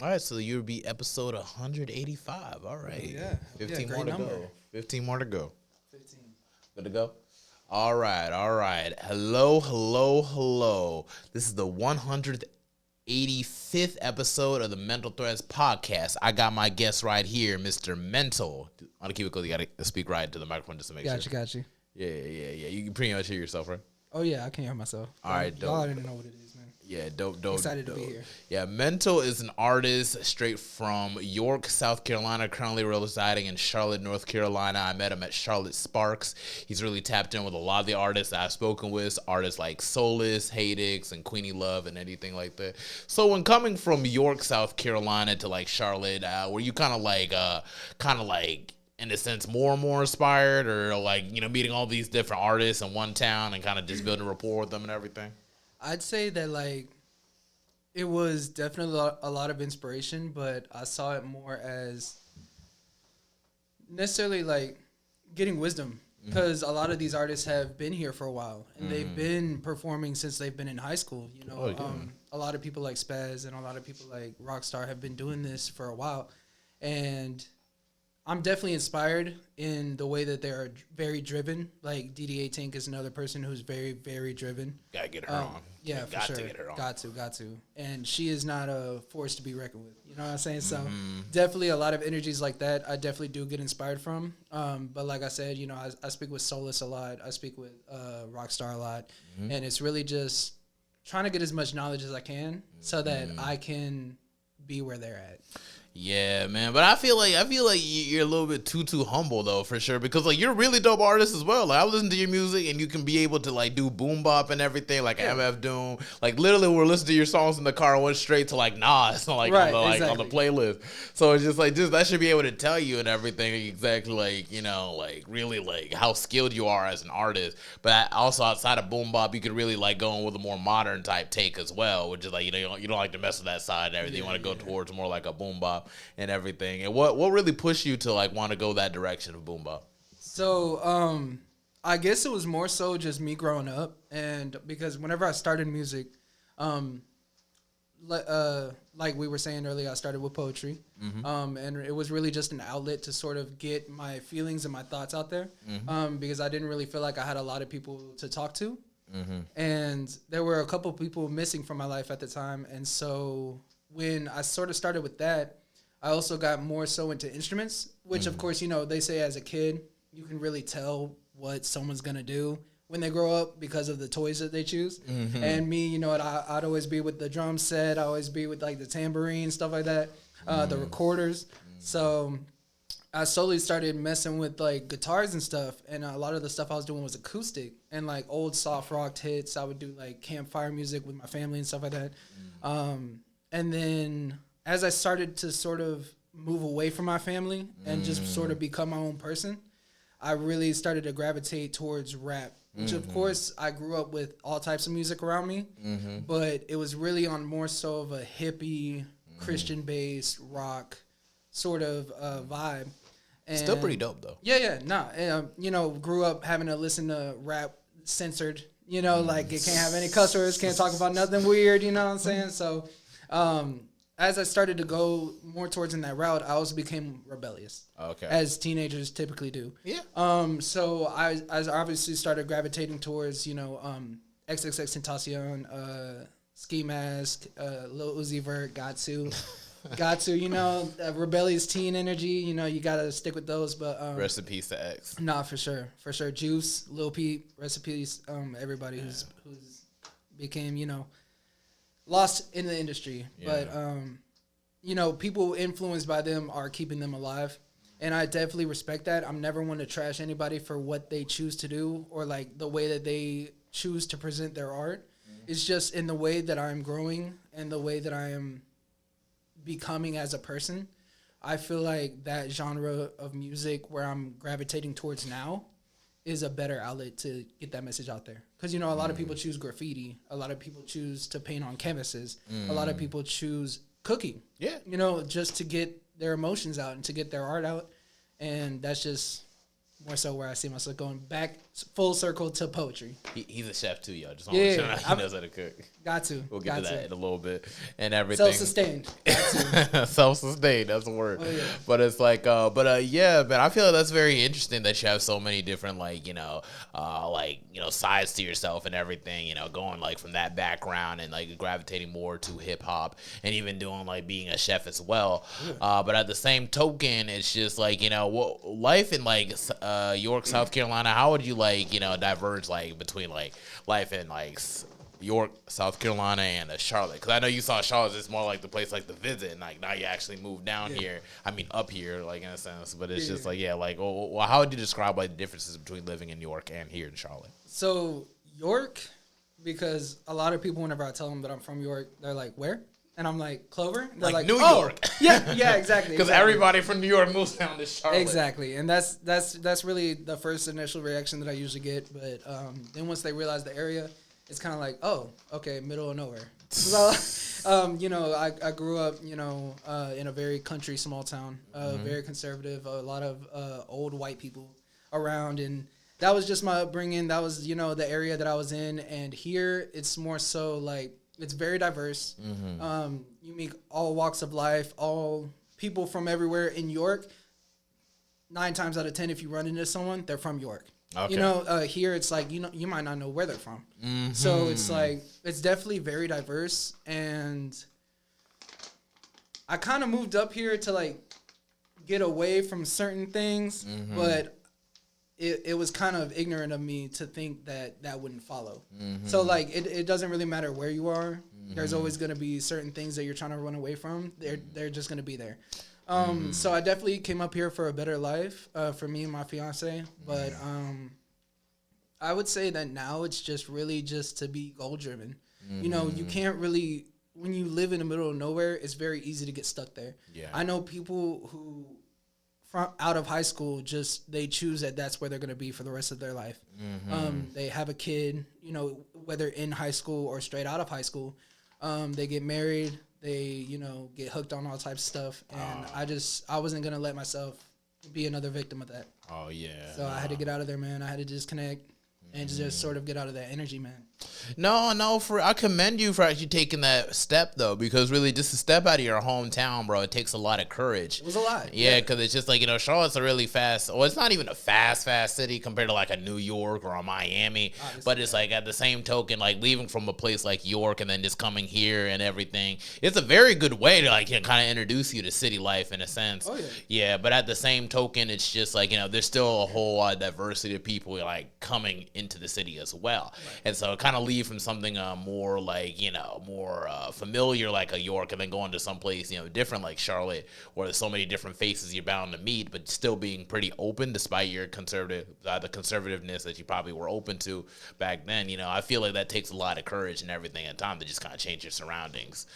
All right, so you'll be episode 185. All right. Yeah. 15 great more to number. go. 15 more to go. 15. Good to go? All right, all right. Hello, hello, hello. This is the 185th episode of the Mental Threads podcast. I got my guest right here, Mr. Mental. I want to keep it cool. You got to speak right into the microphone just to make sure. Got you. Yeah. You can pretty much hear yourself, right? Oh, yeah, I can hear myself. All right, dope. Y'all already know what it is, man. Yeah, dope. Excited to be here. Yeah, Mental is an artist straight from York, South Carolina, currently residing in Charlotte, North Carolina. I met him at Charlotte Sparks. He's really tapped in with a lot of the artists that I've spoken with, artists like Solus, Haydix, and Queenie Love, and anything like that. So when coming from York, South Carolina to like Charlotte, were you kind of like, in a sense, more and more inspired, or like, meeting all these different artists in one town and kind of just building rapport with them and everything? I'd say that, like, it was definitely a lot of inspiration, but I saw it more as necessarily, like, getting wisdom. Because a lot of these artists have been here for a while, and they've been performing since they've been in high school. A lot of people like Spaz and a lot of people like Rockstar have been doing this for a while. And I'm definitely inspired in the way that they're very driven. Like DDA Tink is another person who's very, very driven. Gotta get her on. Yeah, for sure. To get her on. Got to. And she is not a force to be reckoned with. You know what I'm saying? So definitely a lot of energies like that I definitely do get inspired from. But like I said, I speak with Solus a lot. I speak with Rockstar a lot. And it's really just trying to get as much knowledge as I can so that I can be where they're at. Yeah, man, but I feel like you're a little bit too humble though, for sure, because like you're a really dope artist as well. Like I listen to your music and you can be able to like do boom bop and everything, like MF Doom. Like literally, we're listening to your songs in the car and went straight to like Nas, like right, on the playlist. So it's just like that should be able to tell you and everything exactly like like really like how skilled you are as an artist. But also outside of boom bop, you could really like go in with a more modern type take as well, which is like you don't like to mess with that side and everything. You want to go towards more like a boom bop and everything. And what really pushed you to like want to go that direction of boom bop? So I guess it was more so just me growing up, and because whenever I started music, like we were saying earlier, I started with poetry, and it was really just an outlet to sort of get my feelings and my thoughts out there, because I didn't really feel like I had a lot of people to talk to, and there were a couple people missing from my life at the time, and so when I sort of started with that, I also got more so into instruments, which of course, they say as a kid, you can really tell what someone's going to do when they grow up because of the toys that they choose. And me, I'd always be with the drum set. I always be with like the tambourine, stuff like that, the recorders. So I slowly started messing with like guitars and stuff. And a lot of the stuff I was doing was acoustic and like old soft rock hits. I would do like campfire music with my family and stuff like that. And then as I started to sort of move away from my family and just sort of become my own person, I really started to gravitate towards rap, which of course I grew up with all types of music around me, but it was really on more so of a hippie, Christian-based rock sort of vibe. And Still pretty dope though. Grew up having to listen to rap censored, like it can't have any cuss words, can't talk about nothing weird, you know what I'm saying? So, as I started to go more towards in that route, I also became rebellious. Okay. As teenagers typically do. Yeah. So I obviously started gravitating towards, XXXTentacion, Ski Mask, Lil Uzi Vert, got to, rebellious teen energy, you gotta stick with those, but rest in peace to X. Nah, for sure. Juice, Lil Peep, rest in peace, everybody who's became, lost in the industry, but people influenced by them are keeping them alive, and I definitely respect that. I'm never one to trash anybody for what they choose to do or like the way that they choose to present their art. It's just in the way that I'm growing and the way that I am becoming as a person. I feel like that genre of music where I'm gravitating towards now is a better outlet to get that message out there. Because, a lot of people choose graffiti. A lot of people choose to paint on canvases. A lot of people choose cooking. Yeah. Just to get their emotions out and to get their art out. And that's just more so where I see myself going back full circle to poetry. He's a chef too, yo. Just want to show he knows how to cook. Got to. We'll get to that in a little bit and everything. Self-sustained. Self-sustained. That's the word. Oh, yeah. But it's like, yeah, man. I feel like that's very interesting that you have so many different, like, sides to yourself and everything. You know, going like from that background and like gravitating more to hip hop and even doing like being a chef as well. Yeah. But at the same token, it's just like, life in like York, South Carolina. How would you like, diverge like between like life in like York, South Carolina, and Charlotte? Because I know you saw Charlotte as more like the place like to visit, and like now you actually moved down here. I mean, up here, like in a sense. But it's just like, well, how would you describe like the differences between living in York and here in Charlotte? So York, because a lot of people, whenever I tell them that I'm from York, they're like, "Where?" And I'm like, "Clover." They're like New York. Yeah, exactly. Because everybody from New York moves down to Charlotte. Exactly, and that's really the first initial reaction that I usually get. But then once they realize the area, it's kind of like, oh, okay, middle of nowhere. So, I grew up, in a very country small town, very conservative, a lot of old white people around, and that was just my upbringing. That was, the area that I was in, and here it's more so like it's very diverse. You meet all walks of life, all people from everywhere. In York, 9 times out of 10, if you run into someone, they're from York. Okay. Here it's like, you might not know where they're from. So it's like, it's definitely very diverse. And I kind of moved up here to like get away from certain things, but it was kind of ignorant of me to think that wouldn't follow. So like, it doesn't really matter where you are. There's always going to be certain things that you're trying to run away from. They're just going to be there. So I definitely came up here for a better life for me and my fiance. But I would say that now it's just really just to be goal driven. You can't really, when you live in the middle of nowhere, it's very easy to get stuck there. Yeah. I know people who out of high school, they choose that's where they're going to be for the rest of their life. They have a kid, whether in high school or straight out of high school. They get married. They, get hooked on all types of stuff. And I wasn't going to let myself be another victim of that. Oh, yeah. So I had to get out of there, man. I had to disconnect and just sort of get out of that energy, man. No, I commend you for actually taking that step, though, because really just to step out of your hometown, bro, it takes a lot of courage. It was a lot. Yeah, because it's just like, Charlotte's a really it's not even a fast city compared to like a New York or a Miami, but it's like at the same token, like leaving from a place like York and then just coming here and everything, it's a very good way to like kind of introduce you to city life in a sense. Oh, yeah. Yeah, but at the same token, it's just like, there's still a whole lot of diversity of people like coming into the city as well. Right. And so it kind of leave from something more like, more familiar like a York and then going to someplace, different like Charlotte, where there's so many different faces you're bound to meet, but still being pretty open despite your the conservativeness that you probably were open to back then. I feel like that takes a lot of courage and everything and time to just kind of change your surroundings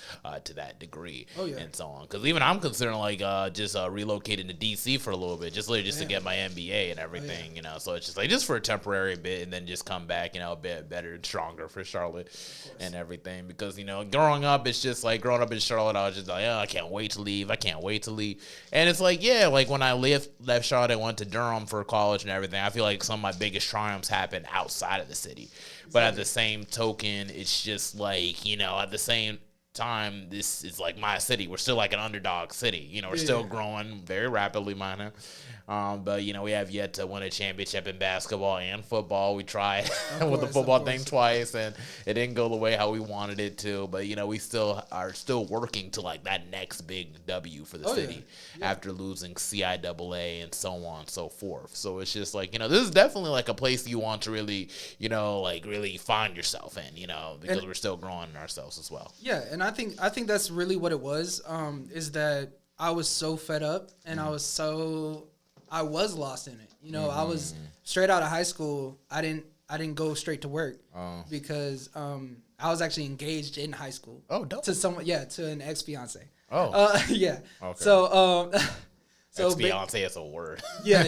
to that degree. Oh, yeah. And so on. Because even I'm considering like just relocating to DC for a little bit, just literally to get my MBA and everything, so it's just like just for a temporary bit and then just come back, a bit better and stronger for Charlotte and everything. Because, growing up, it's just like growing up in Charlotte, I was just like, oh, I can't wait to leave. And it's like, yeah, like when I left Charlotte, I went to Durham for college and everything. I feel like some of my biggest triumphs happened outside of the city. But at the same token, it's just like, at the same time, this is like my city. We're still like an underdog city. We're still growing very rapidly, minor. But, we have yet to win a championship in basketball and football. We tried with the football thing twice, and it didn't go the way how we wanted it to. But, we are still working to, like, that next big W for the city after losing CIAA and so on and so forth. So it's just like, this is definitely, like, a place you want to really, like, really find yourself in, because we're still growing ourselves as well. Yeah, and I think that's really what it was, is that I was so fed up, and I was lost in it. I was straight out of high school. I didn't go straight to work because I was actually engaged in high school. Oh, dope. To an ex-fiancé. Oh. Yeah. Okay. So ex-fiancé is a word. Yeah.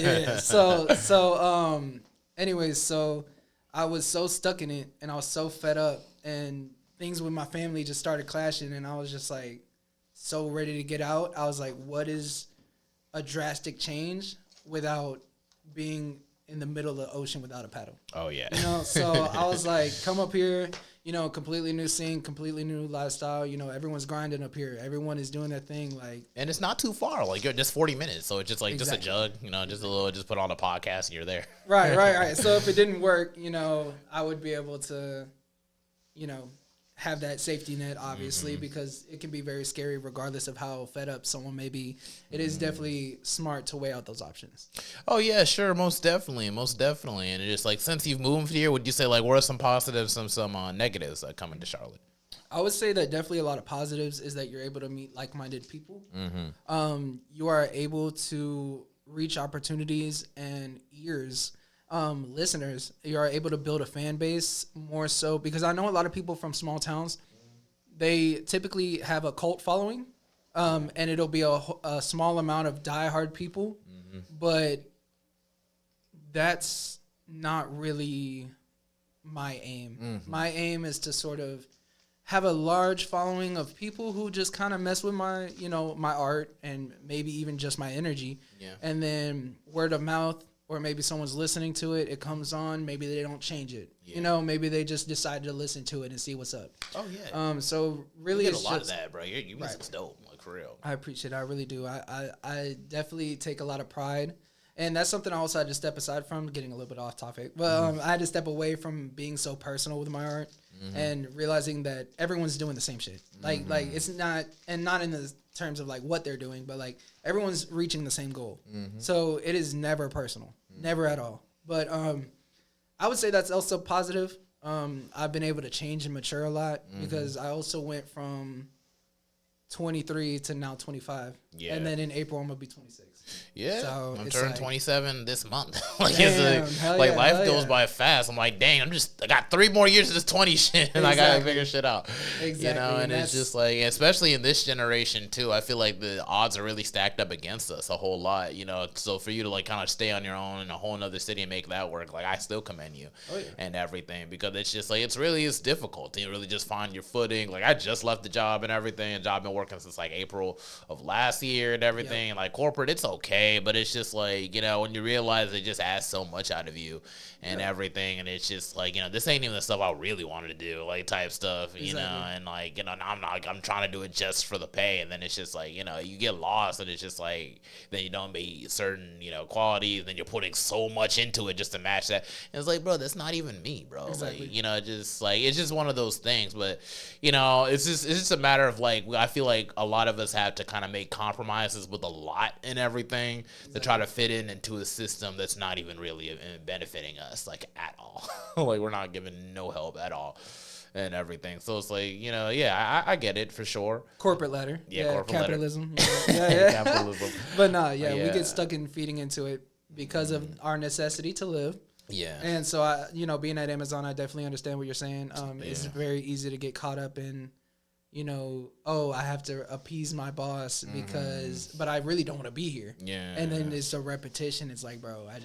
Anyways, so I was so stuck in it and I was so fed up and things with my family just started clashing and I was just like so ready to get out. I was like, what is a drastic change without being in the middle of the ocean without a paddle. Oh yeah. You know, so I was like, come up here, you know, completely new scene, completely new lifestyle. You know, everyone's grinding up here. Everyone is doing their thing. Like, and it's not too far. Like, you're just 40 minutes. So it's just like, just a jug, you know, just a little, just put on a podcast and you're there. Right. So if it didn't work, you know, I would be able to, you know, have that safety net, obviously, because it can be very scary regardless of how fed up someone may be. It is definitely smart to weigh out those options. Oh yeah, sure, most definitely. And it's just like, since you've moved here, would you say like, what are some positives and some negatives coming to Charlotte? I would say that definitely a lot of positives is that you're able to meet like-minded people. You are able to reach opportunities and ears, listeners. You are able to build a fan base more so, because I know a lot of people from small towns, they typically have a cult following, and it'll be a small amount of diehard people, but that's not really my aim. My aim is to sort of have a large following of people who just kind of mess with my, you know, my art and maybe even just my energy. Yeah. And then word of mouth, or maybe someone's listening to it, it comes on, maybe they don't change it. Yeah. You know, maybe they just decided to listen to it and see what's up. Oh, yeah. So really you get a lot of that, bro. Your music's dope, like, for real. I appreciate it. I really do. I definitely take a lot of pride. And that's something I also had to step aside from, getting a little bit off topic. But I had to step away from being so personal with my art and realizing that everyone's doing the same shit. Like it's not, and not in the terms of like what they're doing, but like everyone's reaching the same goal. So it is never personal, never at all. But I would say that's also positive. I've been able to change and mature a lot because I also went from 23 to now 25. Yeah. And then in April, I'm going to be 26. Yeah. So I'm turning 27 this month. Life goes by fast. I'm like, dang, I got 3 more years of this 20 shit and I got to figure shit out. Exactly. You know, and it's just like, especially in this generation too, I feel like the odds are really stacked up against us a whole lot, you know. So for you to like kind of stay on your own in a whole nother city and make that work, like I still commend you and everything, because it's just like, it's difficult to really just find your footing. Like I just left the job and everything, and job been working since like April of last year and everything. Like corporate, it's okay, but it's just like, you know, when you realize they just ask so much out of you and everything, and it's just like, you know, this ain't even the stuff I really wanted to do, like type stuff, you know, and like, you know, I'm trying to do it just for the pay, and then it's just like, you know, you get lost, and it's just like, then you don't meet certain, you know, qualities, then you're putting so much into it just to match that, and it's like, bro, that's not even me, bro. Like, you know, just like, it's just one of those things. But you know, it's just a matter of like, I feel like a lot of us have to kind of make compromises with a lot and everything to try to fit into a system that's not even really benefiting us, like, at all. Like, we're not giving no help at all and everything. So it's like, you know, I get it for sure. Corporate ladder. Corporate capitalism. Ladder. Capitalism. But we get stuck in feeding into it because of our necessity to live. Yeah. And so I, you know, being at Amazon, I definitely understand what you're saying. It's very easy to get caught up in, you know, oh, I have to appease my boss because, but I really don't want to be here. Yeah. And then it's a repetition. It's like, bro, I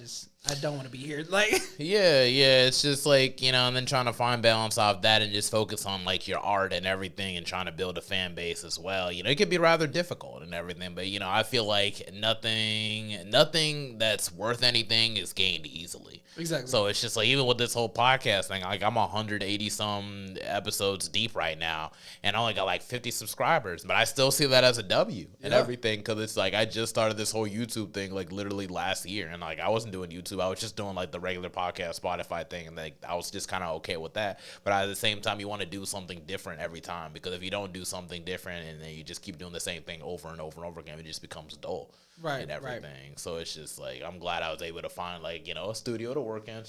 don't want to be here. Like, yeah. It's just like, you know, and then trying to find balance off that and just focus on like your art and everything and trying to build a fan base as well. You know, it can be rather difficult and everything, but you know, I feel like nothing that's worth anything is gained easily. Exactly. So it's just like, even with this whole podcast thing, like I'm 180 some episodes deep right now, and I only got like 50 subscribers, but I still see that as a W and everything, because it's like I just started this whole YouTube thing like literally last year, and like I wasn't doing YouTube, I was just doing like the regular podcast Spotify thing, and like I was just kind of okay with that. But at the same time, you want to do something different every time, because if you don't do something different and then you just keep doing the same thing over and over and over again, it just becomes dull. And everything. So it's just like, I'm glad I was able to find like, you know, a studio to work in,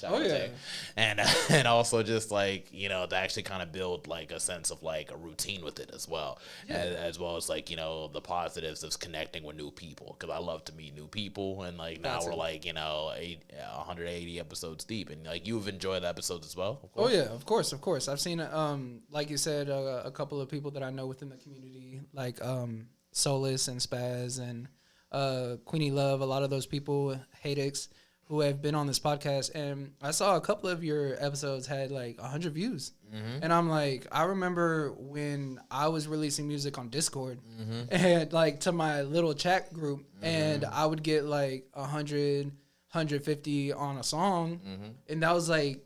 and also just like, you know, to actually kind of build like a sense of like a routine with it as well, as well as like, you know, the positives of connecting with new people, because I love to meet new people, and like now we're like, you know, 180 episodes deep, and like you've enjoyed the episodes as well, of course. Oh yeah, of course. I've seen like you said, a couple of people that I know within the community, like Solus and Spaz and Queenie Love, a lot of those people, Hadex, who have been on this podcast, and I saw a couple of your episodes had like 100 views, and I'm like, I remember when I was releasing music on Discord, and like to my little chat group, and I would get like 100, 150 on a song, and that was like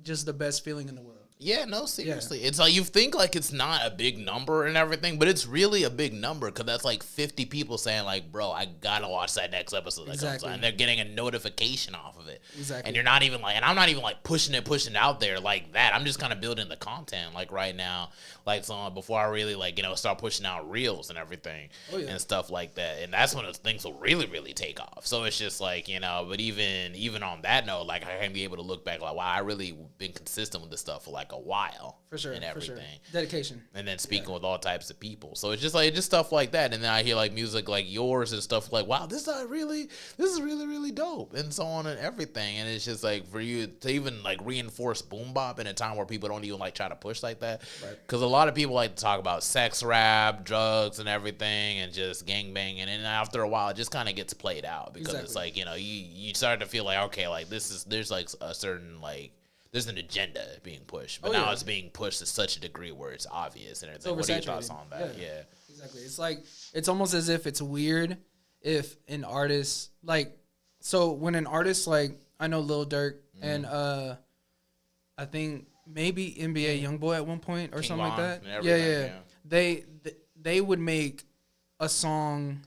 just the best feeling in the world. Yeah, no, seriously. It's like you think like it's not a big number and everything, but it's really a big number because that's like 50 people saying like, bro, I gotta watch that next episode that comes on. And they're getting a notification off of it. Exactly. And you're not even like, and I'm not even like pushing it out there like that. I'm just kind of building the content like right now, like so before I really like, you know, start pushing out reels and everything and stuff like that. And that's when things will really, really take off. So it's just like, you know, but even on that note, like I can be able to look back like, wow, I really been consistent with this stuff for like a while. For sure. And everything. For sure. Dedication. And then speaking with all types of people. So it's just stuff like that. And then I hear like music like yours and stuff like, wow, this is really, really dope. And so on and everything. And it's just like for you to even like reinforce boom bop in a time where people don't even like try to push like that. Because a lot of people like to talk about sex rap, drugs and everything and just gangbang. And then after a while, it just kind of gets played out because it's like, you know, you start to feel like, okay, like there's like a certain like, there's an agenda being pushed, but now it's being pushed to such a degree where it's obvious and everything. What are your thoughts on that? Yeah. Exactly. It's like, it's almost as if it's weird if an artist, like, so when an artist, like, I know Lil Durk and I think maybe NBA Youngboy at one point or King something Von like that. Yeah. They would make a song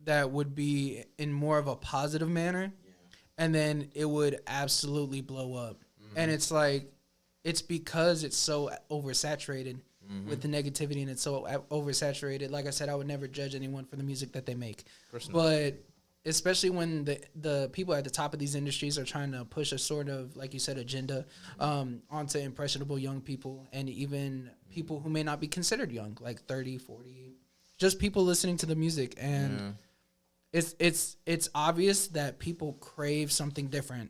that would be in more of a positive manner and then it would absolutely blow up. And it's like, it's because it's so oversaturated with the negativity and it's so oversaturated. Like I said, I would never judge anyone for the music that they make. But especially when the people at the top of these industries are trying to push a sort of, like you said, agenda onto impressionable young people and even people who may not be considered young, like 30, 40, just people listening to the music. And it's obvious that people crave something different,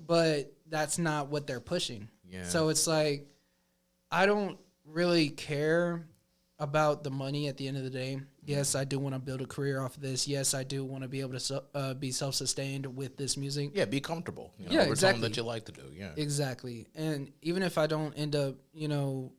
but that's not what they're pushing. So it's like, I don't really care about the money at the end of the day. Yes, I do want to build a career off of this. Yes, I do want to be able to be self-sustained with this music. Yeah, be comfortable. You know, something that you like to do. Yeah, exactly. And even if I don't end up, you know,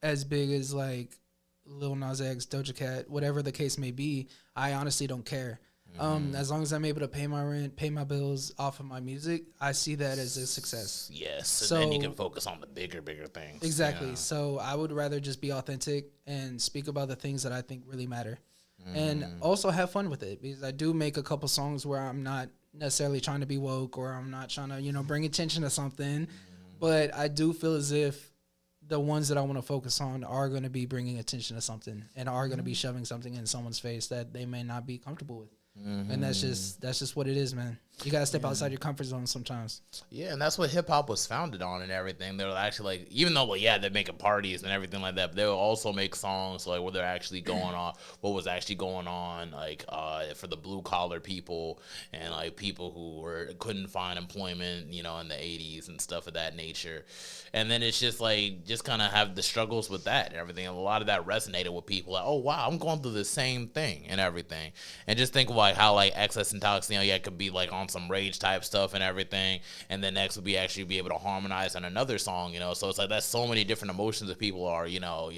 as big as like Lil Nas X, Doja Cat, whatever the case may be, I honestly don't care. As long as I'm able to pay my rent, pay my bills off of my music, I see that as a success. Yes, so then you can focus on the bigger things. Exactly. Yeah. So I would rather just be authentic and speak about the things that I think really matter. And also have fun with it because I do make a couple songs where I'm not necessarily trying to be woke or I'm not trying to, you know, bring attention to something. But I do feel as if the ones that I want to focus on are going to be bringing attention to something and are going to be shoving something in someone's face that they may not be comfortable with. And that's just what it is, man. You gotta step outside your comfort zone sometimes. Yeah, and that's what hip hop was founded on and everything. They were actually like, even though, well, yeah, they're making parties and everything like that, but they will also make songs like where they're actually going on, what was actually going on, like for the blue collar people and like people who couldn't find employment, you know, in the 80s and stuff of that nature. And then it's just like, just kind of have the struggles with that and everything. And a lot of that resonated with people like, oh wow, I'm going through the same thing and everything. And just think of like how like Excess and Toxic, you know, yeah, it could be like on some rage type stuff and everything, and then next would be actually be able to harmonize on another song, you know. So it's like that's so many different emotions that people are, you know,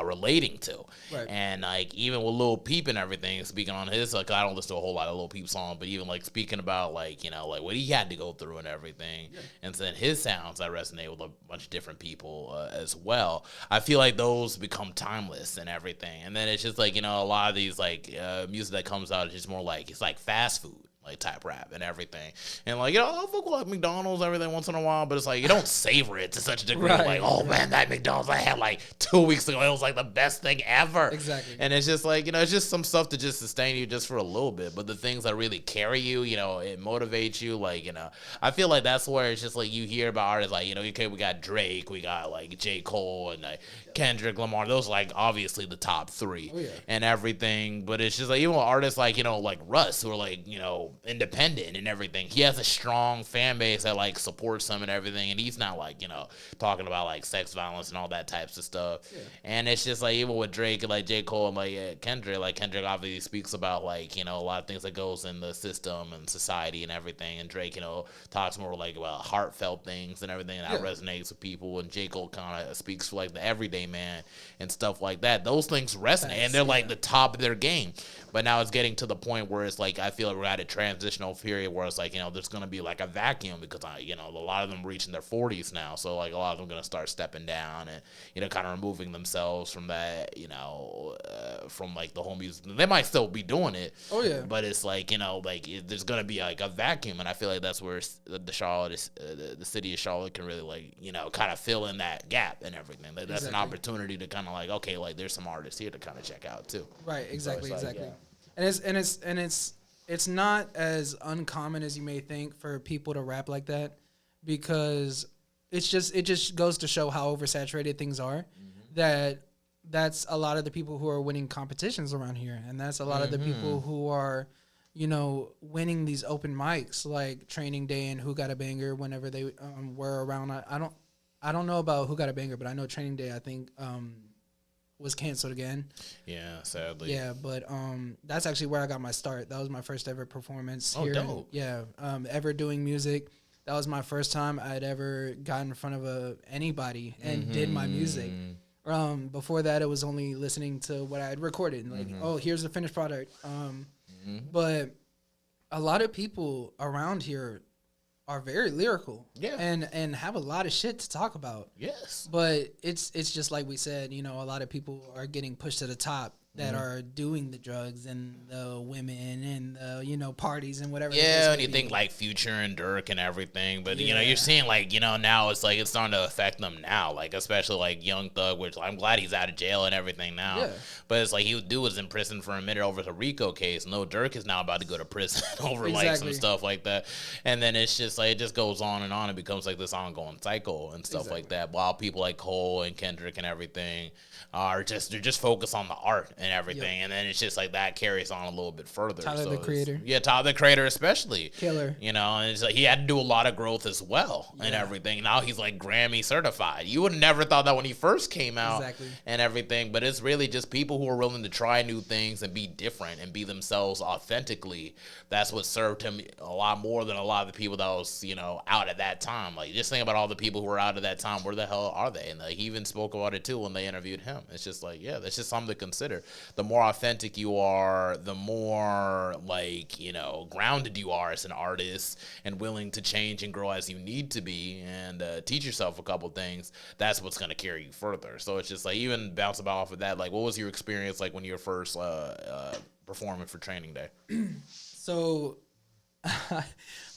relating to. Right. And like even with Lil Peep and everything, speaking on his, like I don't listen to a whole lot of Lil Peep songs, but even like speaking about like, you know, like what he had to go through and everything, and then his sounds that resonate with a bunch of different people as well. I feel like those become timeless and everything. And then it's just like, you know, a lot of these like music that comes out is just more like it's like fast food. Like type rap and everything, and like, you know, I'll fuck with like McDonald's everything once in a while, but it's like you don't savor it to such a degree. Like, oh man, that McDonald's I had like 2 weeks ago, it was like the best thing ever. Exactly. And it's just like, you know, it's just some stuff to just sustain you just for a little bit, but the things that really carry you, you know, it motivates you. Like, you know, I feel like that's where it's just like you hear about artists like, you know, okay, we got Drake, we got like J. Cole and like Kendrick Lamar. Those are like obviously the top three and everything, but it's just like even with artists like, you know, like Russ, who are like, you know, independent and everything. He has a strong fan base that like supports him and everything, and he's not like, you know, talking about like sex violence and all that types of stuff. And it's just like even with Drake and like J. Cole and like Kendrick obviously speaks about like, you know, a lot of things that goes in the system and society and everything, and Drake, you know, talks more like about heartfelt things and everything that resonates with people, and J. Cole kind of speaks for like the everyday man and stuff like that. Those things resonate and they're like the top of their game. But now it's getting to the point where it's like I feel like we're at a transitional period where it's like, you know, there's gonna be like a vacuum because you know, a lot of them reaching their 40s now, so like a lot of them gonna start stepping down and, you know, kind of removing themselves from that, you know, from like the whole music. They might still be doing it. Oh yeah. But it's like, you know, like there's gonna be like a vacuum, and I feel like that's where the Charlotte, the city of Charlotte can really like, you know, kind of fill in that gap and everything. Like, that's an opportunity to kind of like, okay, like there's some artists here to kind of check out too. Right. Exactly. So Exactly. yeah. And it's not as uncommon as you may think for people to rap like that, because it just goes to show how oversaturated things are. That's a lot of the people who are winning competitions around here, and that's a lot of the people who are, you know, winning these open mics like Training Day and Who Got a Banger whenever they were around. I don't know about Who Got a Banger, but I know Training Day, I think, was canceled again. Yeah, sadly. Yeah, but that's actually where I got my start. That was my first ever performance here. Dope. Yeah, ever doing music. That was my first time I'd ever got in front of anybody and did my music. Before that, it was only listening to what I had recorded. Like, oh, here's the finished product. But a lot of people around here are very lyrical, and have a lot of shit to talk about. Yes, but it's just like we said, you know, a lot of people are getting pushed to the top that are doing the drugs and the women and the, you know, parties and whatever. Yeah, and you think like Future and Dirk and everything, but you know, you're seeing like, you know, now it's like it's starting to affect them now, like especially like Young Thug, which I'm glad he's out of jail and everything now. Yeah. But it's like dude was in prison for a minute over the Rico case. No, Dirk is now about to go to prison over like some stuff like that, and then it's just like it just goes on and on. It becomes like this ongoing cycle and stuff like that. While people like Cole and Kendrick and everything they're just focused on the art and everything, and then it's just like that carries on a little bit further. Tyler the Creator, Tyler the Creator especially, killer. You know, and it's like he had to do a lot of growth as well and everything. Now he's like Grammy certified. You would have never thought that when he first came out and everything, but it's really just people who are willing to try new things and be different and be themselves authentically. That's what served him a lot more than a lot of the people that was, you know, out at that time. Like, just think about all the people who were out at that time. Where the hell are they? And like, he even spoke about it too when they interviewed him. It's just like, yeah, that's just something to consider. The more authentic you are, the more like, you know, grounded you are as an artist and willing to change and grow as you need to be and teach yourself a couple things. That's what's going to carry you further. So it's just like, even bouncing off of that, like, what was your experience like when you were first performing for Training Day? So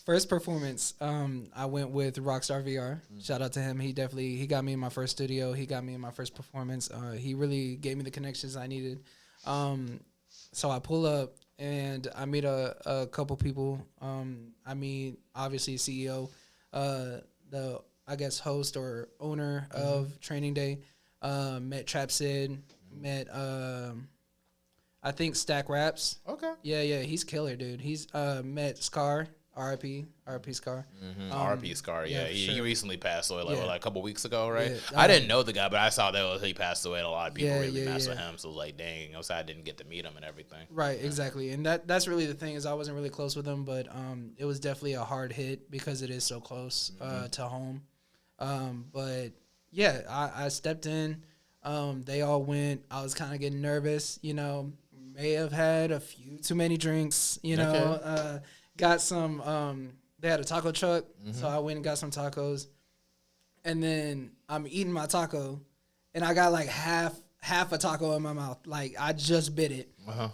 first performance, I went with Rockstar VR. Shout out to him. He got me in my first studio. He got me in my first performance. He really gave me the connections I needed. So I pull up and I meet a couple people. I meet obviously CEO, the I guess host or owner of Training Day. Met Trap Sid. Met I think Stack Raps. Okay. Yeah, he's killer, dude. He's met Scar, RIP Scar. RIP Scar, he recently passed away like a couple weeks ago, right? Yeah. I didn't know the guy, but I saw that he passed away, and a lot of people really messed with him. So like, dang, I was sad I didn't get to meet him and everything. Right, exactly, and that's really the thing is I wasn't really close with him, but it was definitely a hard hit because it is so close to home. But yeah, I stepped in. They all went. I was kind of getting nervous, you know. May have had a few too many drinks, you know. Got some. They had a taco truck, so I went and got some tacos. And then I'm eating my taco, and I got like half a taco in my mouth. Like, I just bit it,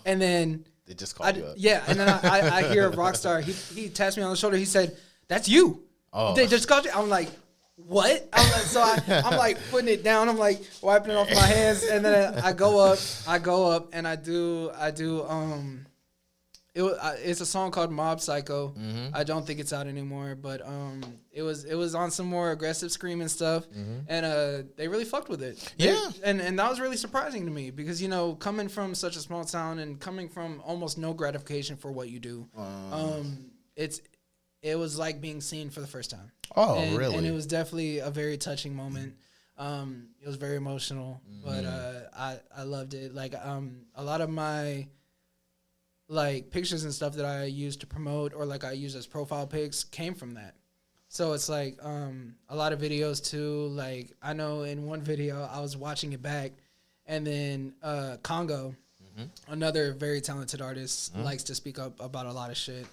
and then they just called you up. Yeah, and then I hear Rockstar. He taps me on the shoulder. He said, "That's you." Oh, they just called you. I'm like, what? I'm like, so I'm like putting it down. I'm like wiping it off my hands, and then I go up, and I do. It's a song called Mob Psycho. I don't think it's out anymore, but it was on some more aggressive screaming stuff, and they really fucked with it. And that was really surprising to me because, you know, coming from such a small town and coming from almost no gratification for what you do, it was like being seen for the first time. Oh, really? And it was definitely a very touching moment. It was very emotional, but I loved it. Like a lot of my like pictures and stuff that I used to promote or like I use as profile pics came from that. So it's like a lot of videos too. Like I know in one video I was watching it back, and then Congo another very talented artist, likes to speak up about a lot of shit.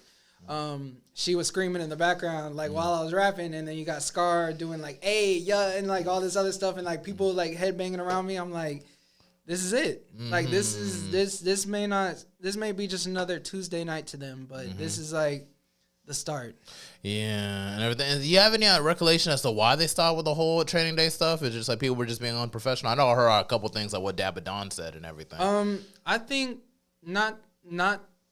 She was screaming in the background like while I was rapping, and then you got Scar doing like "Hey, yeah," and like all this other stuff, and like people like headbanging around me. I'm like, this is it. Like this may be just another Tuesday night to them, but this is like the start. Yeah, and everything. Do you have any recollection as to why they stopped with the whole training day stuff? It's just like people were just being unprofessional. I know I heard a couple things like what Dabba Don said and everything. I think not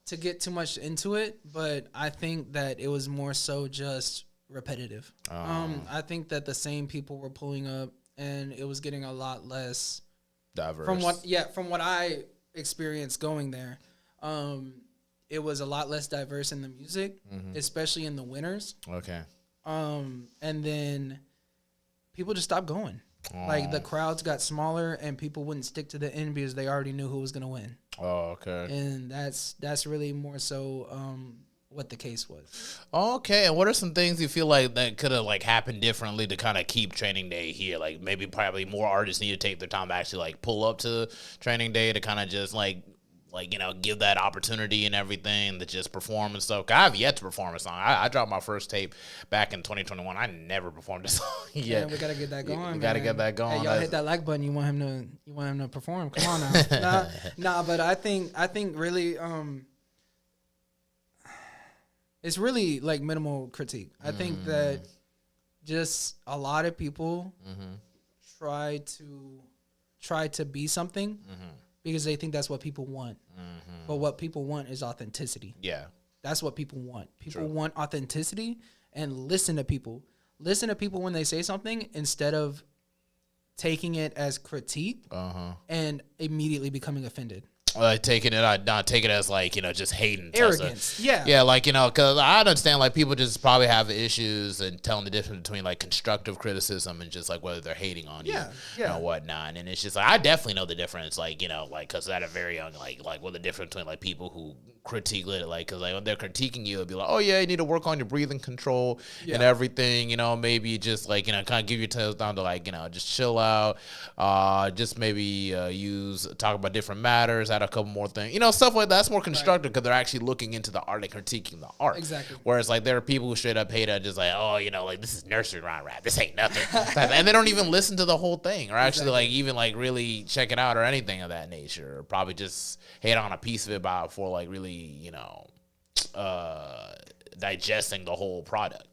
to get too much into it, but I think that it was more so just repetitive. I think that the same people were pulling up, and it was getting a lot less diverse. From what I experienced going there. It was a lot less diverse in the music, especially in the winners. Okay. And then people just stopped going. Like the crowds got smaller, and people wouldn't stick to the end because they already knew who was gonna win. Oh, okay. And that's really more so what the case was. Okay, and what are some things you feel like that could have like happened differently to kind of keep training day here? Like maybe probably more artists need to take their time to actually like pull up to training day to kind of just like give that opportunity and everything to just perform and stuff. 'Cause I have yet to perform a song. I dropped my first tape back in 2021. I never performed a song yet. Yeah, we gotta get that going. We gotta get that going. Hey, y'all hit that like button. You want him to perform? Come on now. nah. But I think really, it's really like minimal critique. I think that just a lot of people try to be something. Because they think that's what people want. But what people want is authenticity. Yeah. That's what people want. People want authenticity, and listen to people. Listen to people when they say something instead of taking it as critique and immediately becoming offended. Taking it, not take it as like, just hating. Arrogance. Yeah. Yeah, like, because I understand like people just probably have issues and telling the difference between like constructive criticism and just like whether they're hating on you and whatnot. And it's just like, I definitely know the difference, like, like, because at a very young, like what the difference between like people who critique it, like, because like when they're critiquing you, it'll be like, oh yeah, you need to work on your breathing control and everything, maybe just like, kind of give your tails down to like, just chill out, just maybe talk about different matters, a couple more things, stuff like that's more constructive because they're actually looking into the art and critiquing the art. Exactly. Whereas like there are people who straight up hate it, just like, oh, like this is nursery rhyme rap. This ain't nothing, and they don't even listen to the whole thing or actually like even like really check it out or anything of that nature. Or probably just hate on a piece of it before like really digesting the whole product.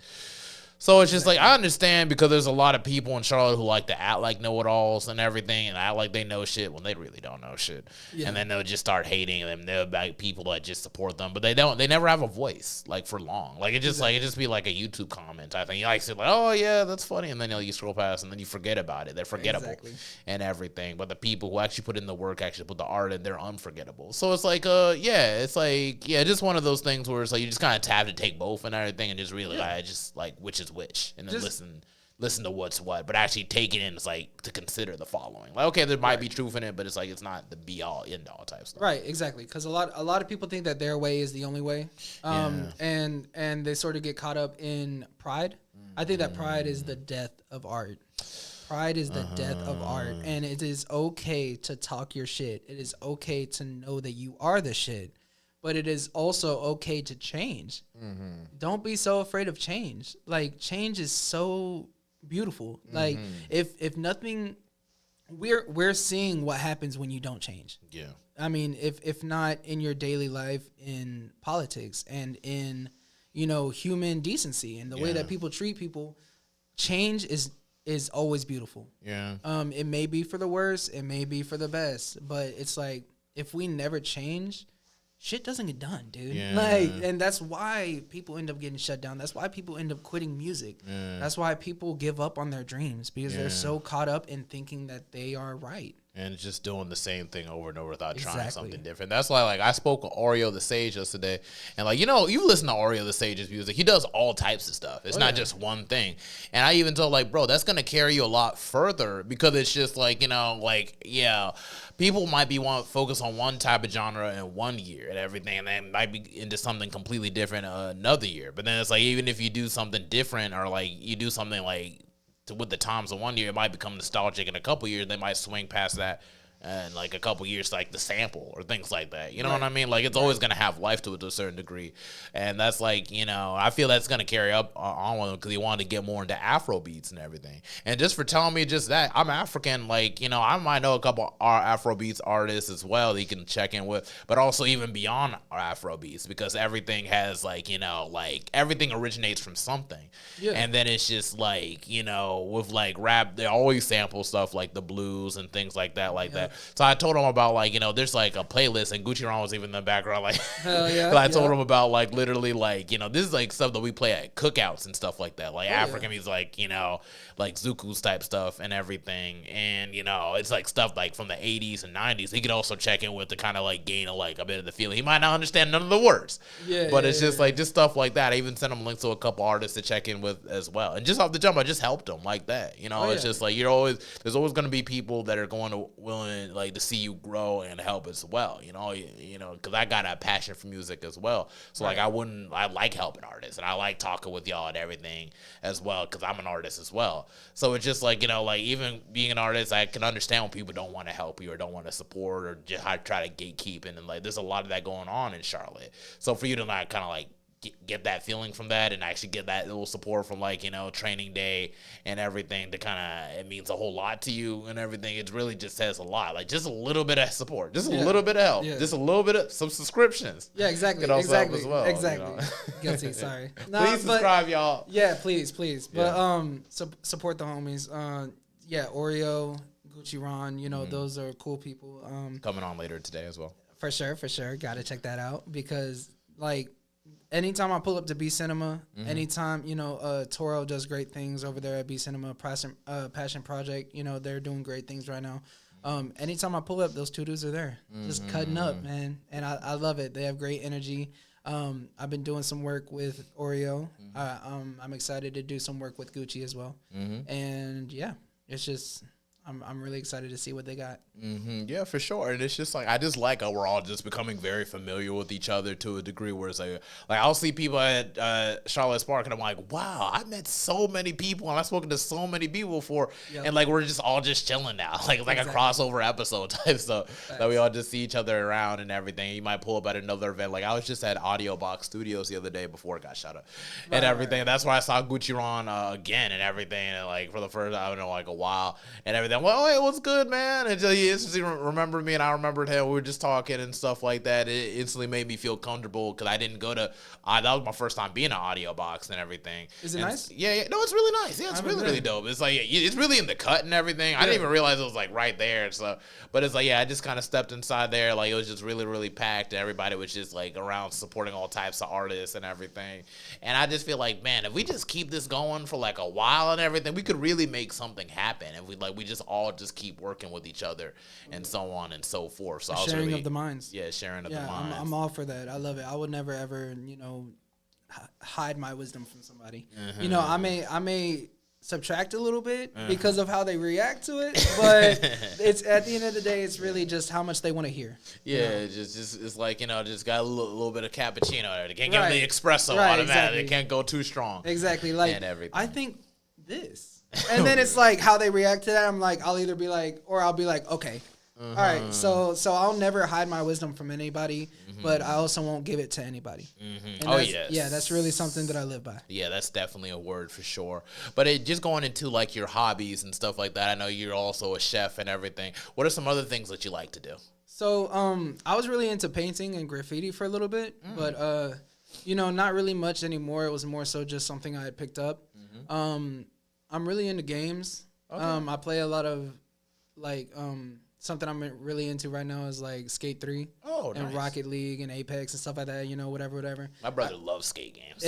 So it's just like, I understand because there's a lot of people in Charlotte who like to act like know-it-alls and everything and act like they know shit when they really don't know shit. Yeah. And then they'll just start hating them. They'll be like people that just support them, but they never have a voice like for long. Like it just like, it just be like a YouTube comment type thing. You like say like, oh yeah, that's funny. And then you scroll past and then you forget about it. They're forgettable and everything. But the people who actually put in the work, actually put the art in, they're unforgettable. So it's like, just one of those things where it's like, you just kind of have to take both and everything and just really which is which, and then listen to what's what, but actually take it in is like to consider the following. Like, okay, there might be truth in it, but it's like it's not the be all end all type stuff. Right, exactly. Because a lot of people think that their way is the only way, and they sort of get caught up in pride. I think that pride is the death of art. Pride is the death of art, and it is okay to talk your shit. It is okay to know that you are the shit. But it is also okay to change. Don't be so afraid of change. Like, change is so beautiful. Like, if nothing, we're seeing what happens when you don't change. Yeah. I mean, if not in your daily life, in politics and in, human decency and the way that people treat people, change is always beautiful. Yeah. It may be for the worst, it may be for the best, but it's like, if we never change, shit doesn't get done, dude. Yeah. Like, and that's why people end up getting shut down. That's why people end up quitting music. Yeah. That's why people give up on their dreams because they're so caught up in thinking that they are right. And just doing the same thing over and over without trying something different. That's why, like, I spoke with Oreo the Sage yesterday. And, like, you listen to Oreo the Sage's music. He does all types of stuff. It's not just one thing. And I even told, like, bro, that's going to carry you a lot further because it's just, like, people might be focus on one type of genre in 1 year and everything. And they might be into something completely different another year. But then it's, like, even if you do something different or, like, you do something, like, with the times of 1 year, it might become nostalgic in a couple years. They might swing past that and like a couple years, like the sample or things like that. You know what I mean? Like it's always gonna have life to it to a certain degree, and that's like, you know, I feel that's gonna carry up on with him because he wanted to get more into Afro beats and everything. And just for telling me just that, I'm African. Like, you know, I might know a couple Afro beats artists as well that you can check in with, but also even beyond Afro beats, because everything has like, you know, like everything originates from something. Yeah. And then it's just like, you know, with like rap, they always sample stuff like the blues and things like that, that. So I told him about like, you know, there's like a playlist, and Gucci Ron was even in the background, like, hell yeah. I told him about like literally like, you know, this is like stuff that we play at cookouts and stuff like that, like African music, like, you know, like Zuku's type stuff and everything. And, you know, it's like stuff like from the 80s and 90s. He could also check in with to kind of like gain like a bit of the feeling. He might not understand none of the words, but it's just like just stuff like that. I even sent him links to a couple artists to check in with as well. And just off the jump, I just helped him like that. You know, it's just like there's always going to be people that are going to willing like to see you grow and help as well. You know, because I got a passion for music as well. So like I like helping artists, and I like talking with y'all and everything as well, because I'm an artist as well. So it's just like, you know, like even being an artist, I can understand when people don't want to help you or don't want to support or just try to gatekeep, and like there's a lot of that going on in Charlotte. So for you to like kind of like get that feeling from that and actually get that little support from like, you know, training day and everything, to kind of, it means a whole lot to you and everything. It really just says a lot. Like just a little bit of support, just a little bit of help, just a little bit of some subscriptions. Yeah, exactly. Exactly. As well, exactly. You know? Guilty. Sorry. Please subscribe, y'all. Yeah, please. But support the homies. Oreo, Gucci Ron. You know, those are cool people. Coming on later today as well. For sure. Got to check that out, because like, anytime I pull up to B Cinema, anytime, you know, Toro does great things over there at B Cinema, Passion Project, you know, they're doing great things right now. Anytime I pull up, those two dudes are there, just cutting up, man. And I love it. They have great energy. I've been doing some work with Oreo. I'm excited to do some work with Gucci as well. And yeah, it's just, I'm really excited to see what they got. Yeah, for sure. And it's just like, I just like how we're all just becoming very familiar with each other to a degree where it's like I'll see people at Charlotte Spark and I'm like, wow, I met so many people and I've spoken to so many people before. And like, we're just all just chilling now. Like, it's like a crossover episode type stuff that we all just see each other around and everything. You might pull up at another event. Like I was just at Audio Box Studios the other day before it got shut up and everything. That's where I saw Gucci Ron again and everything. And like for the first, I don't know, like a while and everything. Well, hey, what's good, man? And he instantly remembered me, and I remembered him. We were just talking and stuff like that. It instantly made me feel comfortable because I didn't go to. That was my first time being an Audio Box and everything. Is it nice? Yeah. No, it's really nice. Yeah, it's really dope. It's like it's really in the cut and everything. I didn't even realize it was like right there. So, but it's like I just kind of stepped inside there. Like it was just really packed, and everybody was just like around supporting all types of artists and everything. And I just feel like, man, if we just keep this going for like a while and everything, we could really make something happen. If we just all just keep working with each other and so on and so forth. So sharing of the minds. Yeah, sharing of the minds. I'm all for that. I love it. I would never ever, you know, hide my wisdom from somebody. You know, I may subtract a little bit because of how they react to it, but it's at the end of the day, it's really just how much they want to hear. Yeah, you know? just it's like, you know, just got a little bit of cappuccino there. They can't give them the espresso automatically. Exactly. They can't go too strong. Exactly. Like and everything. I think this. And then it's like how they react to that. I'm like, I'll either be like, or I'll be like, okay, all right. So I'll never hide my wisdom from anybody, but I also won't give it to anybody. Yes. Yeah, that's really something that I live by. Yeah, that's definitely a word for sure. But just going into like your hobbies and stuff like that, I know you're also a chef and everything. What are some other things that you like to do? So I was really into painting and graffiti for a little bit, but you know, not really much anymore. It was more so just something I had picked up. I'm really into games. Okay. I play a lot of like something I'm really into right now is like Skate 3 and Rocket League and Apex and stuff like that, you know, whatever. My brother loves skate games.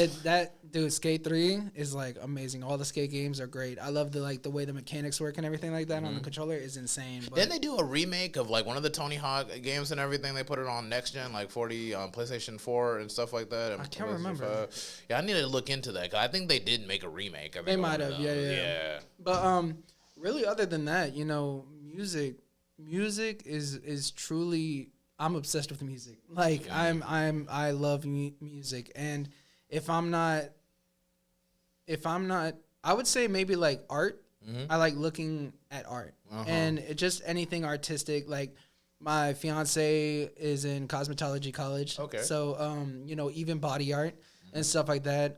Dude, Skate 3 is like amazing. All the skate games are great. I love the way the mechanics work and everything like that on the controller is insane. But didn't they do a remake of like one of the Tony Hawk games and everything? They put it on next gen, like 40 on PlayStation 4 and stuff like that. I can't remember. Yeah, I need to look into that because I think they did make a remake. They might have, yeah. But really, other than that, you know, music is truly. I'm obsessed with music. Like I love music, and if I'm not, I would say maybe like art I like looking at art and just anything artistic. Like my fiance is in cosmetology college. Okay. So, you know, even body art and stuff like that.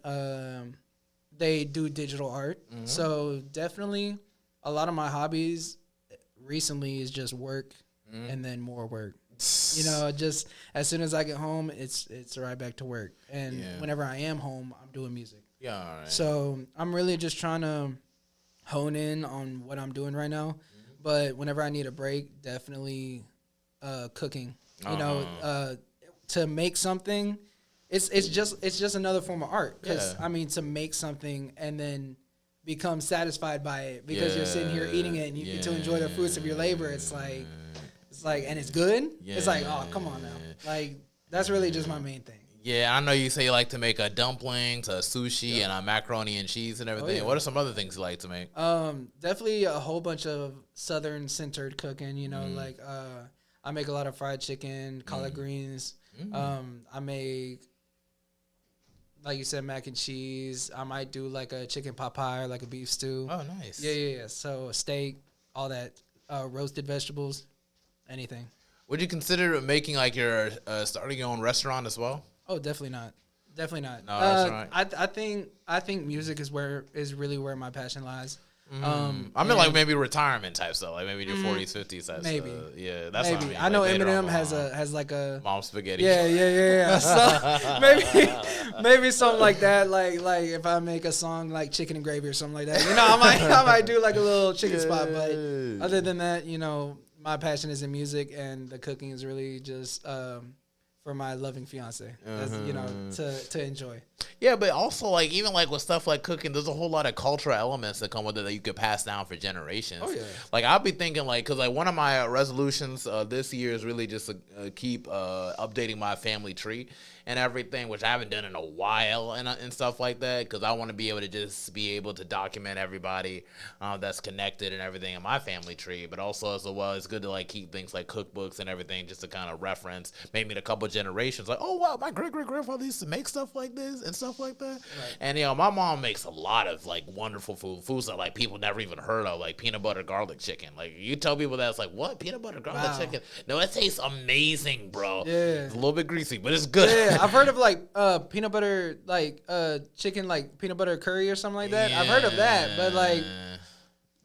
They do digital art. So definitely a lot of my hobbies recently is just work and then more work. You know, just as soon as I get home, it's right back to work. And whenever I am home, I'm doing music. Yeah, all right. So I'm really just trying to hone in on what I'm doing right now. But whenever I need a break, definitely cooking. You know, to make something, it's just another form of art. Because I mean, to make something and then become satisfied by it because you're sitting here eating it and you get to enjoy the fruits of your labor. It's like, and it's good. It's like, oh, come on now. Like, that's really just my main thing. Yeah, I know you say you like to make a dumplings, a sushi, and a macaroni and cheese and everything. What are some other things you like to make? Definitely a whole bunch of Southern-centered cooking, you know, like I make a lot of fried chicken, collard greens. I make, like you said, mac and cheese. I might do like a chicken pot pie or like a beef stew. Oh, nice. Yeah. So a steak, all that, roasted vegetables, anything. Would you consider making like your starting your own restaurant as well? Oh, definitely not. Definitely not. No, that's right. I think music is really where my passion lies. I mean, like maybe retirement type stuff, like maybe your 40s, 50s. Type maybe. Stuff. Yeah, that's maybe. what I mean. I know like Eminem has like a mom spaghetti. Yeah. So maybe something like that. Like if I make a song like Chicken and Gravy or something like that, you know, I might do like a little chicken spot. But other than that, you know, my passion is in music, and the cooking is really just for my loving fiance, you know, to enjoy. Yeah, but also like even like with stuff like cooking, there's a whole lot of cultural elements that come with it that you could pass down for generations. Oh yeah. Like I'll be thinking like, cause like one of my resolutions this year is really just to keep updating my family tree and everything, which I haven't done in a while and stuff like that, because I want to be able to just be able to document everybody that's connected and everything in my family tree, but also as well, it's good to like keep things like cookbooks and everything just to kind of reference maybe in a couple generations, like, oh wow, my great-great-grandfather used to make stuff like this and stuff like that. Right. And you know, my mom makes a lot of like wonderful foods that like people never even heard of, like peanut butter garlic chicken. Like you tell people that, it's like, what, peanut butter garlic chicken? No, it tastes amazing, bro. Yeah, it's a little bit greasy, but it's good. Yeah, I've heard of like peanut butter like chicken, like peanut butter curry or something like that. I've heard of that, but like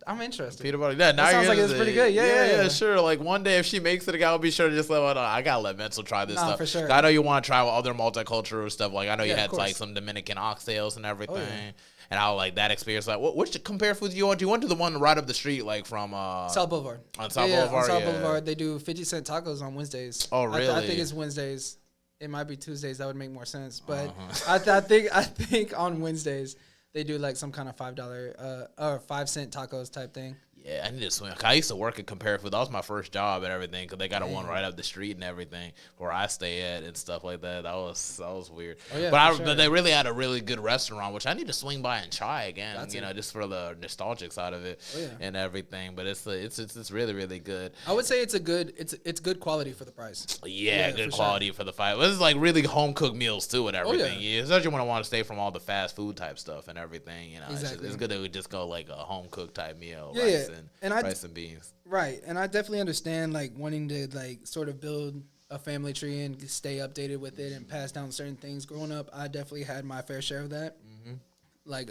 I'm interested. Peanut butter. Yeah, that sounds like it's pretty good. Yeah, sure. Like one day if she makes it, I'll be sure to just let her know. I gotta let MENTXL try this stuff. For sure. I know you want to try other multicultural stuff. Like I know you had like some Dominican oxtails and everything. And I like that experience. Like, which compare foods do you want? Do you want to the one right up the street, like from South Boulevard? On South Boulevard, on South Boulevard, they do 50-cent tacos on Wednesdays. Oh, really? I think it's Wednesdays. It might be Tuesdays. That would make more sense. But I think on Wednesdays they do like some kind of $5 or 5-cent tacos type thing. Yeah, I need to swim. I used to work at Compare Food. That was my first job and everything, because they got a one right up the street and everything where I stay at and stuff like that. That was weird. Oh, yeah, but they really had a really good restaurant, which I need to swing by and try again. You know, just for the nostalgic side of it and everything. But it's really really good. I would say it's good quality for the price. Yeah, good quality for the fight. This is like really home cooked meals too and everything. Yeah, especially when I want to stay from all the fast food type stuff and everything. You know, it's good that we just go like a home cooked type meal. Rice rice and beans. Right. And I definitely understand like wanting to like sort of build a family tree and stay updated with it and pass down certain things. Growing up, I definitely had my fair share of that. Like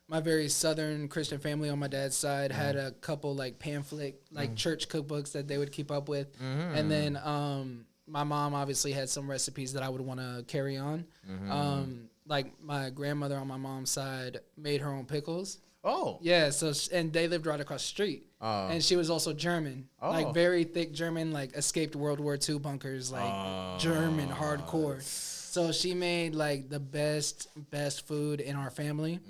my very Southern Christian family on my dad's side had a couple like pamphlet like church cookbooks that they would keep up with. And then my mom obviously had some recipes that I would want to carry on. Like my grandmother on my mom's side made her own pickles. Oh. Yeah, so and they lived right across the street. And she was also German. Like very thick German, like escaped World War II bunkers, like German hardcore. So she made like the best food in our family.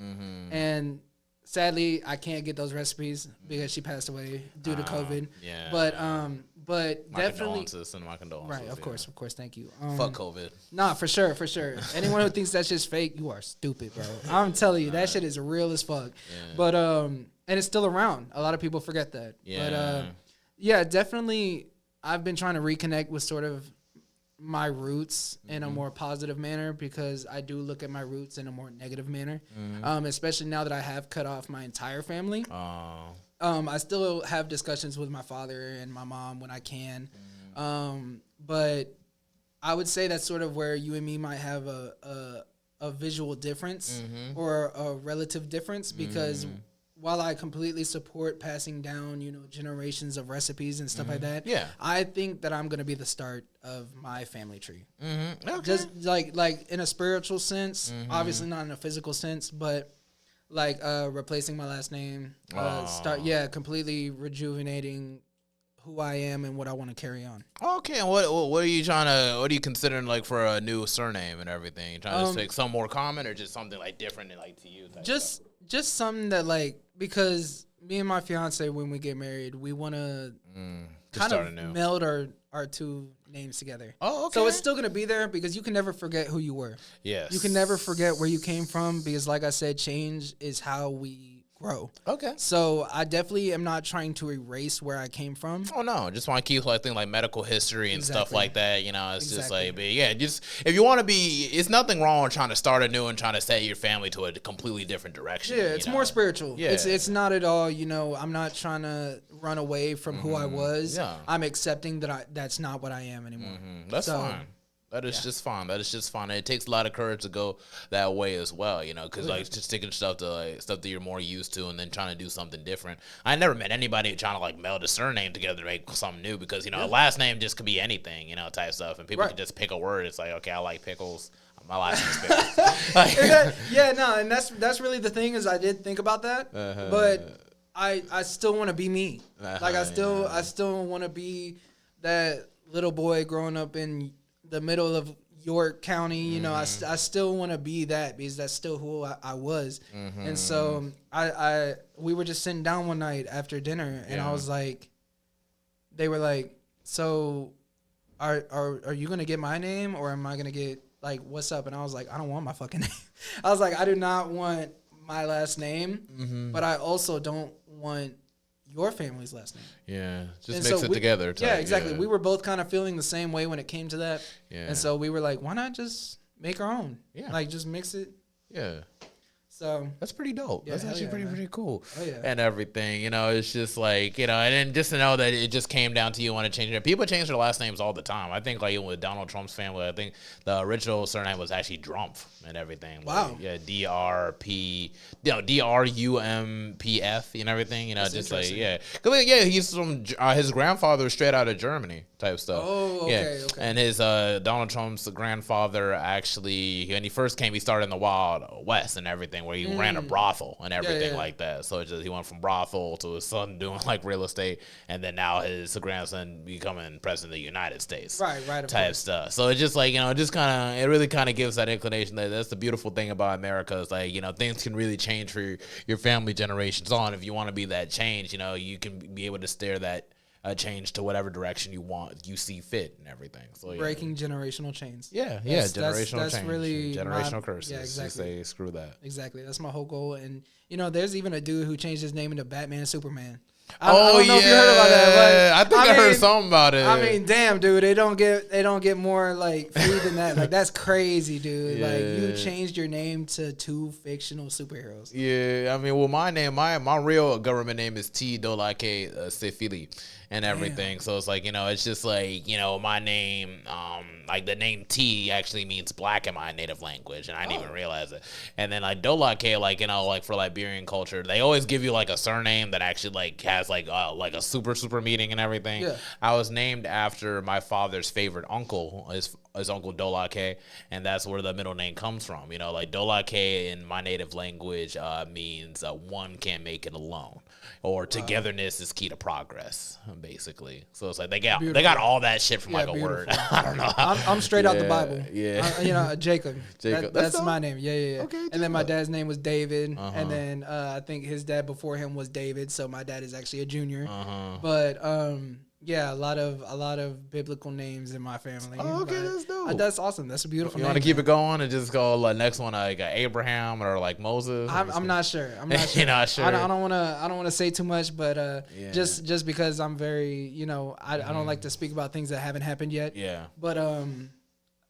And sadly, I can't get those recipes because she passed away due to COVID. Yeah. But my definitely condolences and my condolences. Right, of course, thank you. Fuck COVID. Nah, for sure. Anyone who thinks that's just fake, you are stupid, bro. I'm telling you, that shit is real as fuck. Yeah. But and it's still around. A lot of people forget that. Yeah. But yeah, definitely I've been trying to reconnect with sort of my roots in a more positive manner, because I do look at my roots in a more negative manner. Especially now that I have cut off my entire family. I still have discussions with my father and my mom when I can. But I would say that's sort of where you and me might have a visual difference or a relative difference, because while I completely support passing down, generations of recipes and stuff like that, I think that I'm going to be the start of my family tree. Okay. Just like in a spiritual sense, obviously not in a physical sense, but like replacing my last name, completely rejuvenating who I am and what I want to carry on. Okay, and what are you considering like for a new surname and everything? You trying to take some more common or just something like different and like to you? Just something that like, because me and my fiance, when we get married, we want to kind of meld our two names together. Oh, okay. So it's still going to be there, because you can never forget who you were. Yes. You can never forget where you came from, because like I said, change is how we grow. Okay. So I definitely am not trying to erase where I came from. Oh no, just want to keep like things like medical history and stuff like that. It's just like, but yeah, just if you want to be, it's nothing wrong with trying to start anew and trying to set your family to a completely different direction. Yeah, it's more spiritual. Yeah. It's not at all, I'm not trying to run away from who I was. Yeah. I'm accepting that that's not what I am anymore. That's fine. That is just fine. That is just fine. And it takes a lot of courage to go that way as well, because like just sticking stuff to like stuff that you're more used to and then trying to do something different. I never met anybody trying to like meld a surname together to make something new, because a last name just could be anything, type stuff, and people can just pick a word. It's like, okay, I like pickles. My last name is Pickles. And that's really the thing, is I did think about that, but I still want to be me. Like I still want to be that little boy growing up in the middle of York County, I still want to be that, because that's still who I was. And so we were just sitting down one night after dinner, and I was like, they were like, so are you going to get my name, or am I going to get like, what's up? And I was like, I don't want my fucking name. I was like, I do not want my last name, but I also don't want your family's last name. Yeah, just mix it together. Yeah, exactly. We were both kind of feeling the same way when it came to that. Yeah. And so we were like, why not just make our own? Yeah. Like, just mix it. Yeah. So that's pretty dope. That's actually pretty cool. Oh, yeah. And everything, it's just like, and then just to know that it just came down to you want to change it. People change their last names all the time. I think like even with Donald Trump's family, I think the original surname was actually Drumpf and everything. Wow. Like, yeah, Drumpf and everything. That's just like he's from his grandfather straight out of Germany type stuff. Oh, okay, okay. And his Donald Trump's grandfather actually, when he first came, he started in the Wild West and everything, where he ran a brothel and everything like that. So it's just he went from brothel to his son doing like real estate, and then now his grandson becoming president of the United States. Right. Type stuff. So it's just like, it really kind of gives that inclination that that's the beautiful thing about America, is like, things can really change for your family generations on. If you want to be that change, you can be able to steer that change to whatever direction you see fit and everything. So breaking generational chains. Generational that's change. Really generational curses. Yeah, exactly. You say screw that. Exactly. That's my whole goal. And there's even a dude who changed his name into Batman Superman. I don't know if you heard about that. But I think I heard something about it. I mean, damn, dude, they don't get more like free than that. Like, that's crazy, dude. Yeah. Like, you changed your name to two fictional superheroes. Yeah, I mean, well, my name, my real government name is T. Dolake Sefili and everything. Damn. So it's like, it's just like, my name, like the name T actually means black in my native language, and I didn't even realize it. And then like Dolake, like, like for Liberian culture, they always give you like a surname that actually like has like a super meaning and everything. Yeah. I was named after my father's favorite uncle, his uncle Dolake, and that's where the middle name comes from. Like Dolake in my native language means one can't make it alone, or togetherness is key to progress, basically. So it's like they got all that shit from like a word. I don't know. I'm straight out the Bible. Yeah. Jacob. That's my name. Yeah. Okay. And then my dad's name was David, and then I think his dad before him was David. So my dad is actually a junior. But Yeah, a lot of biblical names in my family. Oh, okay, that's dope. That's awesome. That's a beautiful You name. want to keep it going and just go next one like Abraham or like Moses? I'm not sure. I'm not sure. You're not sure. I don't want to say too much, but just because I'm very, I don't like to speak about things that haven't happened yet. Yeah. But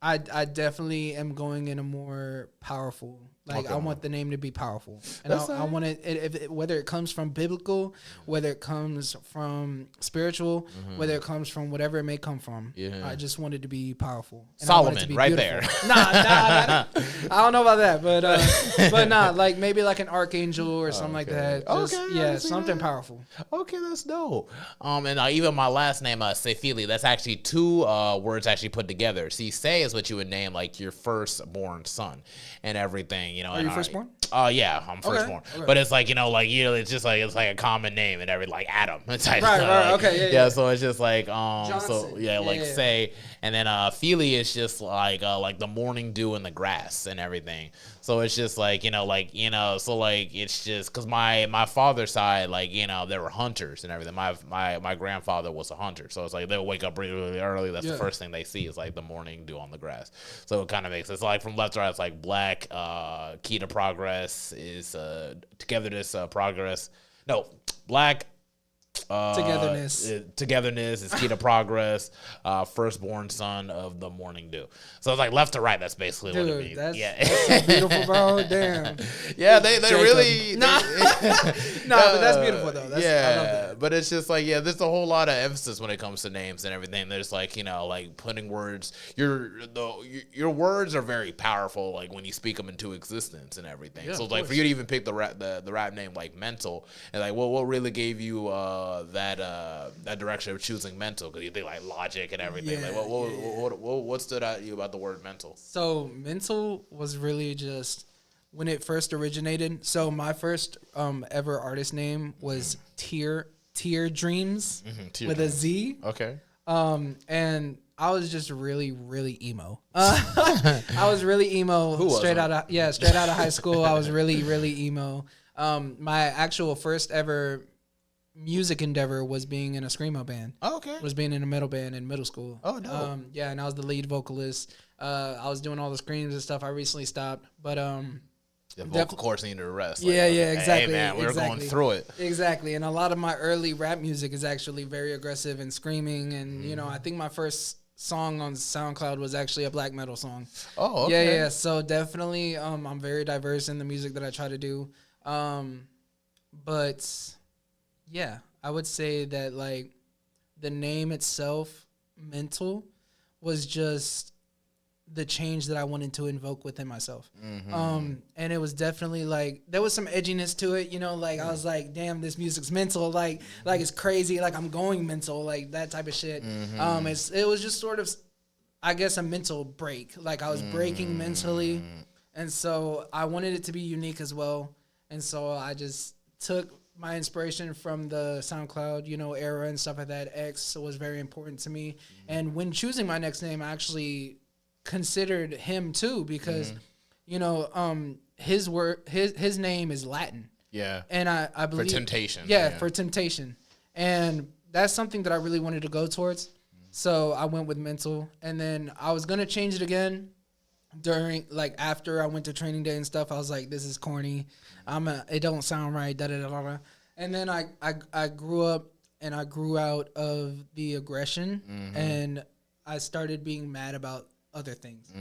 I definitely am going in a more powerful. Like, I want the name to be powerful, and I want it, whether it comes from biblical, whether it comes from spiritual, whether it comes from whatever it may come from. Yeah. I just want it to be powerful. And Solomon, I want it to be right beautiful. there. I don't know about that, but like maybe like an archangel or something like that. Just, something powerful. Okay, that's dope. And even my last name, Sefili, that's actually two words actually put together. See, Say is what you would name like your firstborn son and everything. Are you firstborn? Yeah, I'm firstborn. Okay. But it's like, it's just like, it's like a common name and everything, like Adam. Type right. Like, okay, yeah. So it's just like, Johnson. Say, and then Feely is just like the morning dew in the grass and everything. So it's just like, so like, it's just, cause my father's side, like, they were hunters and everything. My grandfather was a hunter. So it's like, they'll wake up really, really early. That's the first thing they see is like the morning dew on the grass. So it kind of makes sense. Like from left to right, it's like black, key to progress is togetherness, progress. No, black. Togetherness is key to progress. Firstborn son of the morning dew. So it's like left to right. That's basically what it means. That's so beautiful, bro. Damn. Yeah, they really. Nah, but that's beautiful though. I love that. But it's just like there's a whole lot of emphasis when it comes to names and everything. There's like like putting words. Your words are very powerful. Like when you speak them into existence and everything. So it's like for you to even pick the rap name like Mental and like what really gave you that direction of choosing mental, because you think like logic and everything. What stood out to you about the word mental? So mental was really just when it first originated. So my first ever artist name was Tear Dreams with a Z. Okay. And I was just really, really emo. I was really emo straight out of high school. I was really, really emo. My actual first ever music endeavor was being in a screamo band. Oh, okay. Was being in a metal band in middle school. Oh, no. And I was the lead vocalist. I was doing all the screams and stuff. I recently stopped, but the vocal cords needed a rest. Like, exactly. Hey, man, we were going through it. Exactly, and a lot of my early rap music is actually very aggressive and screaming, and I think my first song on SoundCloud was actually a black metal song. Oh, okay. Yeah. So definitely, I'm very diverse in the music that I try to do. But yeah, I would say that like the name itself, Mental, was just the change that I wanted to invoke within myself. And it was definitely like there was some edginess to it, like I was like, damn, this music's mental, like it's crazy, like I'm going mental, like that type of shit. It was just sort of, I guess, a mental break. Like I was breaking mentally, and so I wanted it to be unique as well. And so I just took my inspiration from the SoundCloud, era and stuff like that. X was very important to me. And when choosing my next name, I actually considered him too, because, his name is Latin. Yeah. And I believe for temptation. Yeah, for temptation. And that's something that I really wanted to go towards. So I went with Mental, and then I was going to change it again after I went to training day and stuff. I was like, this is corny. It don't sound right. Da da da da. And then I grew up and I grew out of the aggression, and I started being mad about other things.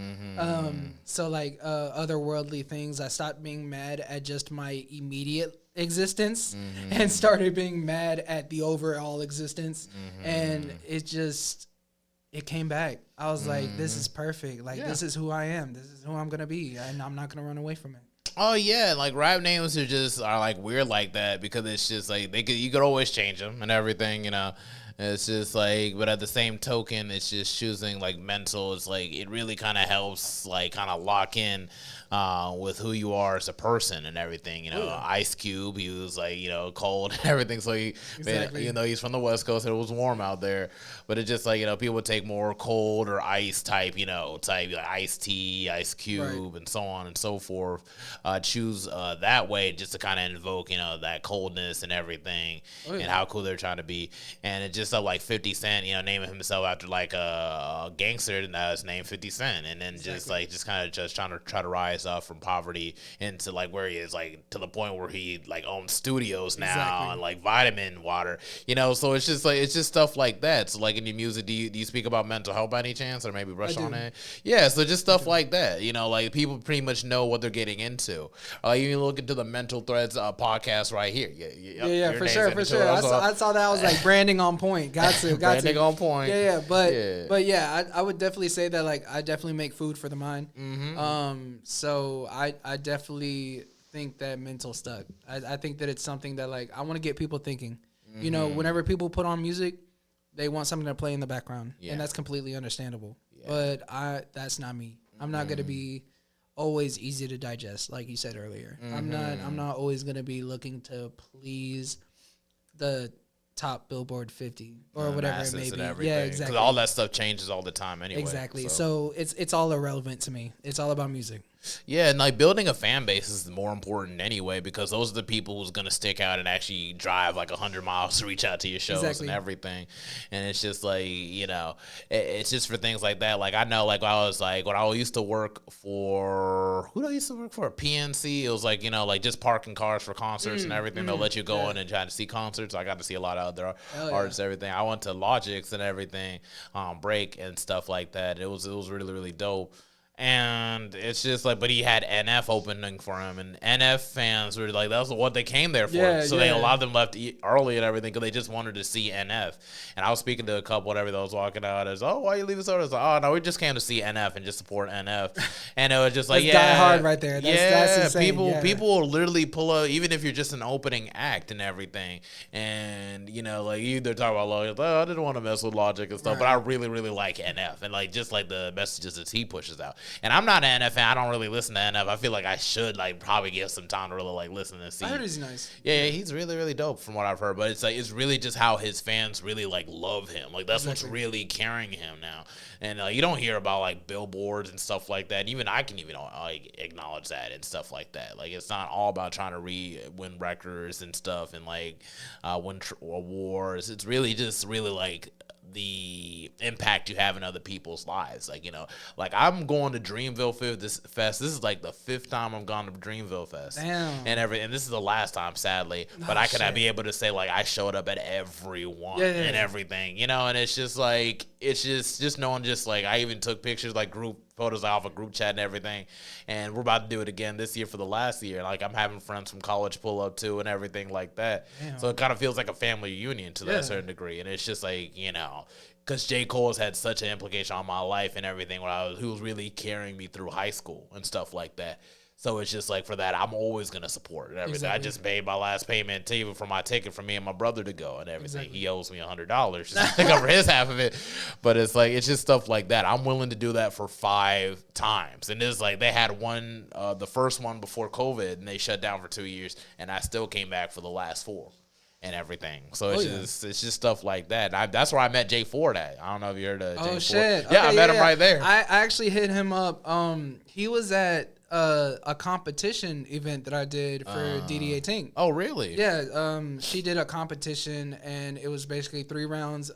So like otherworldly things. I stopped being mad at just my immediate existence and started being mad at the overall existence. And it came back. I was like, this is perfect. Like, this is who I am. This is who I'm going to be. And I'm not going to run away from it. Oh yeah, like rap names are like weird like that, because it's just like you could always change them and everything, It's just like, but at the same token, it's just choosing like Mental. It's like it really kind of helps like kind of lock in with who you are as a person and everything. Ice Cube, he was like cold and everything, so he's from the West Coast and it was warm out there. But it's just like people would take more cold or ice type like Ice Tea, Ice Cube, and so on and so forth. Choose that way just to kind of invoke that coldness and everything and how cool they're trying to be. And it just just stuff like 50 Cent, naming himself after like a gangster that's named 50 Cent, and then just kind of just try to rise up from poverty into like where he is, like to the point where he like owns studios now and like vitamin water, so it's just stuff like that. So like in your music, do you speak about mental health by any chance, or maybe brush on it? Yeah, so just stuff like that, like people pretty much know what they're getting into. You look into the Mental Threads podcast right here. Yeah, for sure. I saw that. I was like, branding on point. Got to. Branding on point. Yeah, but yeah, I would definitely say that like I definitely make food for the mind. So I definitely think that mental stuck. I think that it's something that like I want to get people thinking. Whenever people put on music, they want something to play in the background, and that's completely understandable. But that's not me. I'm not gonna be always easy to digest, like you said earlier. I'm not always gonna be looking to please the top Billboard 50 or whatever it may be. Yeah, exactly. Because all that stuff changes all the time anyway. Exactly. So it's all irrelevant to me. It's all about music. Yeah, and like building a fan base is more important anyway, because those are the people who's gonna stick out and actually drive like 100 miles to reach out to your shows and everything. And it's just like, it's just for things like that. Like I know, like I was like when I used to work for PNC, it was like like just parking cars for concerts and everything. They'll let you go in and try to see concerts. I got to see a lot of other artists, everything. I went to Logic's and everything, break and stuff like that. It was really, really dope. And it's just like, but he had NF opening for him, and NF fans were like, that's what they came there for. A lot of them left early and everything because they just wanted to see NF. And I was speaking to a couple, whatever, that was walking out as, why are you leaving so? I was like, oh no, we just came to see NF and just support NF. And it was just like, die hard right there. That's insane. People will literally pull up, even if you're just an opening act and everything. And like they're talking about Logic, I didn't want to mess with Logic and stuff, but I really, really like NF and like just like the messages that he pushes out. And I'm not an NF fan. I don't really listen to NF. I feel like I should like probably give some time to really like listen and see. I heard he's nice. Yeah, he's really, really dope from what I've heard. But it's like it's really just how his fans really like love him. Like that's what's really carrying him now. And you don't hear about like billboards and stuff like that. Even I can even like acknowledge that and stuff like that. Like it's not all about trying to win records and stuff and like win awards. It's really just really like the impact you have in other people's lives. Like, like I'm going to Dreamville Fest. This is like the 5th time I've gone to Dreamville Fest. Damn. And this is the last time, sadly. But I could be able to say like I showed up at every one and everything, and it's just like, it's just knowing, just like I even took pictures, like group photos off a group chat and everything, and we're about to do it again this year for the last year. Like I'm having friends from college pull up too and everything like that. Damn. So it kind of feels like a family reunion to that certain degree, and it's just like because J. Cole has had such an implication on my life and everything who was really carrying me through high school and stuff like that. So it's just like for that, I'm always gonna support and everything. Exactly. I just paid my last payment to for my ticket for me and my brother to go and everything. Exactly. He owes me $100 just to cover his half of it. But it's like it's just stuff like that. I'm willing to do that for 5 times. And it's like they had one, the first one before COVID, and they shut down for 2 years, and I still came back for the last 4. And everything, so it's just stuff like that. That's where I met Jay Ford at. I don't know if you heard of Jay Ford. Shit! Yeah, I met him right there. I actually hit him up. He was at a competition event that I did for DDA Tink. Oh, really? Yeah. She did a competition, and it was basically 3 rounds.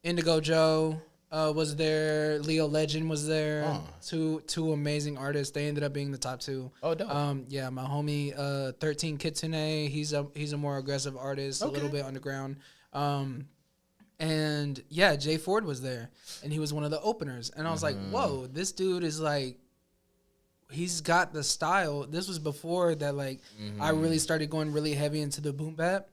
Indigo Joe was there. Leo Legend was there. Two amazing artists. They ended up being the top 2. Oh, dope. Yeah, my homie 13 Kitsune. He's a more aggressive artist, a little bit underground. And yeah, Jay Ford was there, and he was one of the openers. And I was like, whoa, this dude is like, he's got the style. This was before that, like, I really started going really heavy into the boom bap.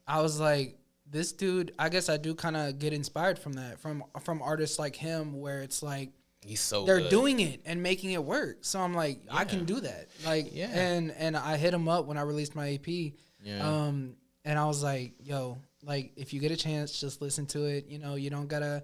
I was like, this dude, I guess I do kind of get inspired from that, from artists like him, where it's like he's so they're good. Doing it and making it work. So I'm like, I can do that. Like, and I hit him up when I released my EP. And I was like, yo, like if you get a chance, just listen to it. You don't gotta,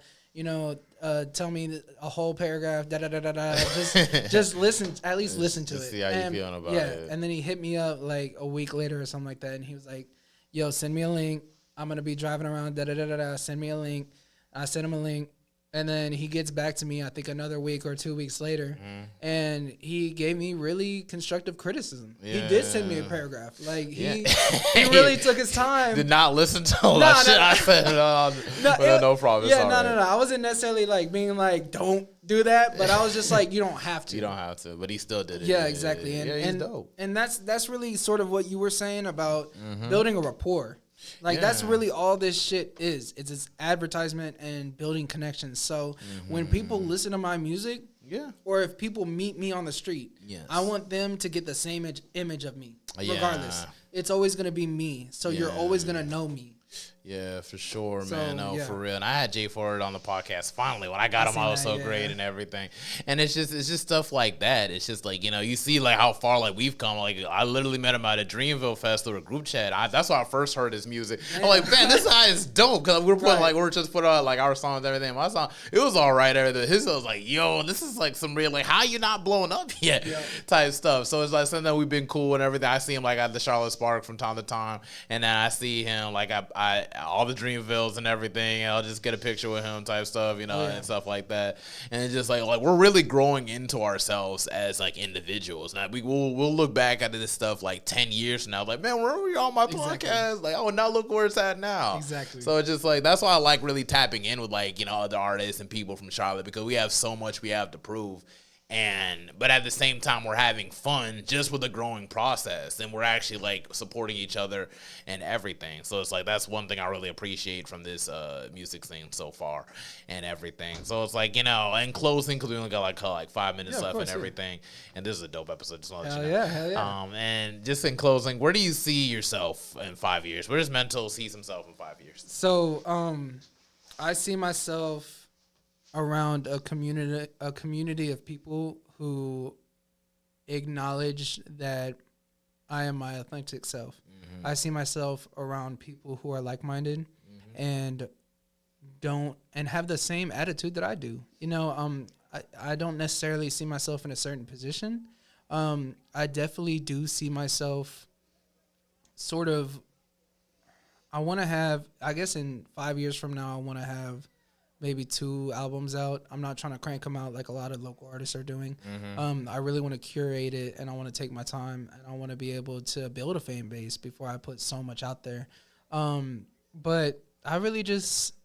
tell me a whole paragraph. Just listen. At least listen to it. See how you feeling about it. And then he hit me up like a week later or something like that, and he was like, yo, send me a link. I'm going to be driving around, Send me a link. I sent him a link. And then he gets back to me, I think another week or 2 weeks later, and he gave me really constructive criticism. Yeah. He did send me a paragraph. Like, he really took his time. Did not listen to all that shit I said. No problem. Yeah, no. I wasn't necessarily, like, being like, don't do that, but I was just like, you don't have to. You don't have to, but he still did it. Yeah, exactly. He's dope. And that's really sort of what you were saying about building a rapport. Like, that's really all this shit is. It's this advertisement and building connections. So when people listen to my music, or if people meet me on the street, I want them to get the same image of me, regardless. It's always going to be me. So you're always going to know me. Yeah, for sure, man. No, for real. And I had Jay Ford on the podcast finally. When I got him, I was so great and everything. And it's just stuff like that. It's just like, you know, you see like how far like we've come. Like, I literally met him at a Dreamville Fest through a group chat. That's why I first heard his music. I'm like, man, this guy is dope. Because we were just put on like our songs and everything. My song, it was all right. Everything. His was like, yo, this is like some real, like, how you not blown up yet type stuff. So it's like something that we've been cool and everything. I see him like at the Charlotte Spark from time to time. And then I see him like I all the Dreamvilles and everything, and I'll just get a picture with him type stuff, you know, and stuff like that. And it's just like we're really growing into ourselves as like individuals. Now we'll look back at this stuff like 10 years from now, like, man, where were you on my podcast? Like, oh, now look where it's at now. Exactly. So it's just like, that's why I like really tapping in with like, you know, other artists and people from Charlotte, because we have so much we have to prove. But at the same time, we're having fun just with the growing process, and we're actually like supporting each other and everything. So it's like, that's one thing I really appreciate from this music scene so far and everything. So it's like, you know, in closing, because we only got like 5 minutes left and everything, and this is a dope episode. Just want to let you know. Hell yeah. And just in closing, where do you see yourself in 5 years? Where does MENTXL see himself in 5 years? So I see myself around a community of people who acknowledge that I am my authentic self. I see myself around people who are like-minded and have the same attitude that I do. You know, I don't necessarily see myself in a certain position. I definitely do see myself sort of, I want to have, I guess in 5 years from now, I want to have maybe 2 albums out. I'm not trying to crank them out like a lot of local artists are doing. I really want to curate it, and I want to take my time, and I want to be able to build a fan base before I put so much out there. But I really just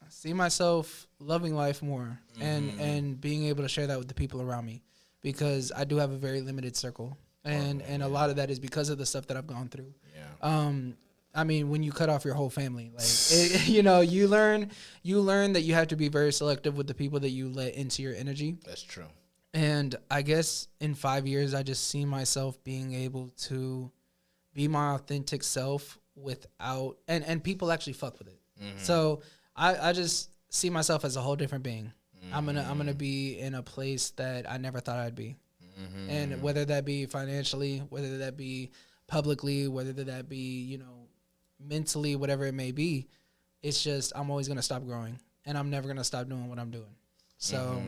see myself loving life more and being able to share that with the people around me, because I do have a very limited circle, and a lot of that is because of the stuff that I've gone through. I mean, when you cut off your whole family, like, you know, you learn that you have to be very selective with the people that you let into your energy. That's true. And I guess in 5 years, I just see myself being able to be my authentic self without, and people actually fuck with it. So I just see myself as a whole different being. I'm gonna be in a place that I never thought I'd be. And whether that be financially, whether that be publicly, whether that be, you know, mentally, whatever it may be, it's just, I'm always going to stop growing, and I'm never going to stop doing what I'm doing. So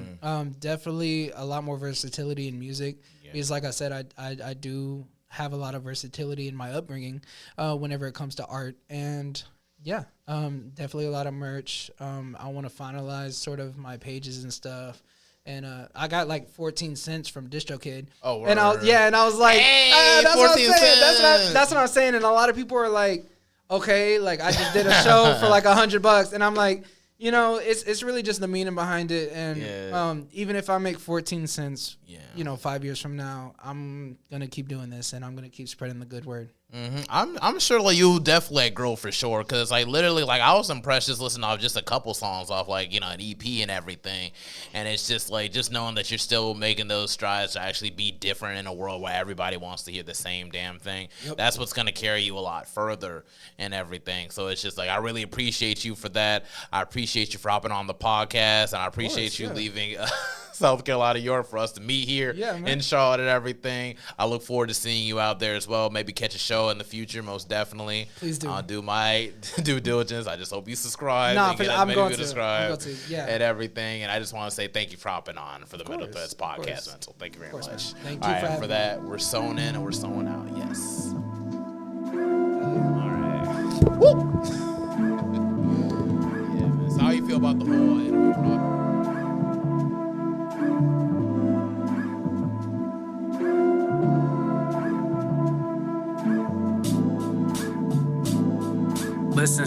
definitely a lot more versatility in music, because like I said, I do have a lot of versatility in my upbringing whenever it comes to art. And definitely a lot of merch. I want to finalize sort of my pages and stuff. And I got like 14 cents from DistroKid. Oh, word. And I was like, hey, that's 14 what I'm saying. cents. That's what I'm saying. And a lot of people are like, okay, like I just did a show for like $100, and I'm like, you know, it's really just the meaning behind it. And even if I make 14 cents, you know, 5 years from now, I'm gonna keep doing this, and I'm gonna keep spreading the good word. I'm sure like you'll definitely grow for sure, because like literally like I was impressed just listening to just a couple songs off like, you know, an EP and everything, and it's just like just knowing that you're still making those strides to actually be different in a world where everybody wants to hear the same damn thing. That's what's gonna carry you a lot further and everything. So it's just like, I really appreciate you for that. I appreciate you for hopping on the podcast, and I appreciate you leaving South Carolina, York, for us to meet here in Charlotte and everything. I look forward to seeing you out there as well. Maybe catch a show in the future, most definitely. Please do. I'll do my due diligence. I just hope you subscribe. No, I'm going to. And everything. And I just want to say thank you for hopping on for the Mental Threads podcast, MENTXL. Thank you very much. Man. Thank you for that. We're sewn in and we're sewn out. Yes. All right. Woo! Yeah, man. So how you feel about the whole Listen,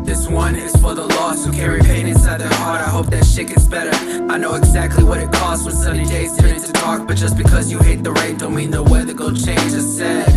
this one is for the lost who carry pain inside their heart. I hope that shit gets better. I know exactly what it costs when sunny days turn into dark. But just because you hate the rain don't mean the weather gon' change. It's sad.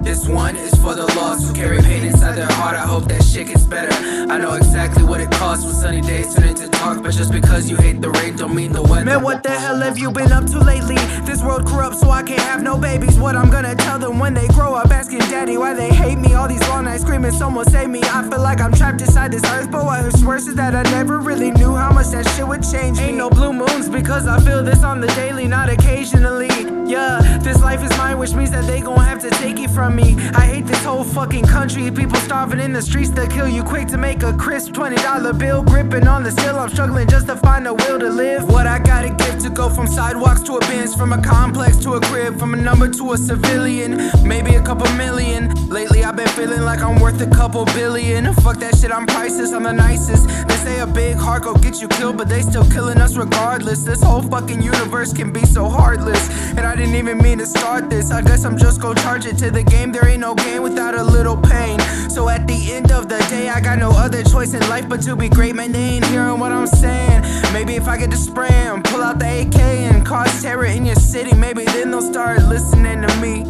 This one is for the lost who carry pain inside their heart. I hope that shit gets better. I know exactly what it costs when sunny days turn into dark. But just because you hate the rain don't mean the weather. Man, what the hell have you been up to lately? This world corrupt so I can't have no babies. What I'm gonna tell them when they grow up asking daddy why they hate me. All these long nights screaming someone save me. I feel like I'm trapped inside this earth, but what's worse is that I never really knew how much that shit would change me. Ain't no blue moons because I feel this on the daily, not occasionally. Yeah, this life is mine, which means that they gon' have to take it from me. I hate this whole fucking country. People starving in the streets to kill you quick to make a crisp $20 bill. Gripping on the sill, I'm struggling just to find a will to live. What I gotta give to go from sidewalks to a Benz, from a complex to a crib, from a number to a civilian, maybe a couple million. Lately I've been feeling like I'm worth a couple billion. Fuck that shit, I'm priceless, I'm the nicest. They say a big heart go get you killed, but they still killing us regardless. This whole fucking universe can be so heartless, and I didn't even mean to start this. I guess I'm just gon' charge it to the game. There ain't no game without a little pain. So at the end of the day, I got no other choice in life but to be great. Man, they ain't hearing what I'm saying. Maybe if I get to spray 'em, pull out the AK and cause terror in your city, maybe then they'll start listening to me.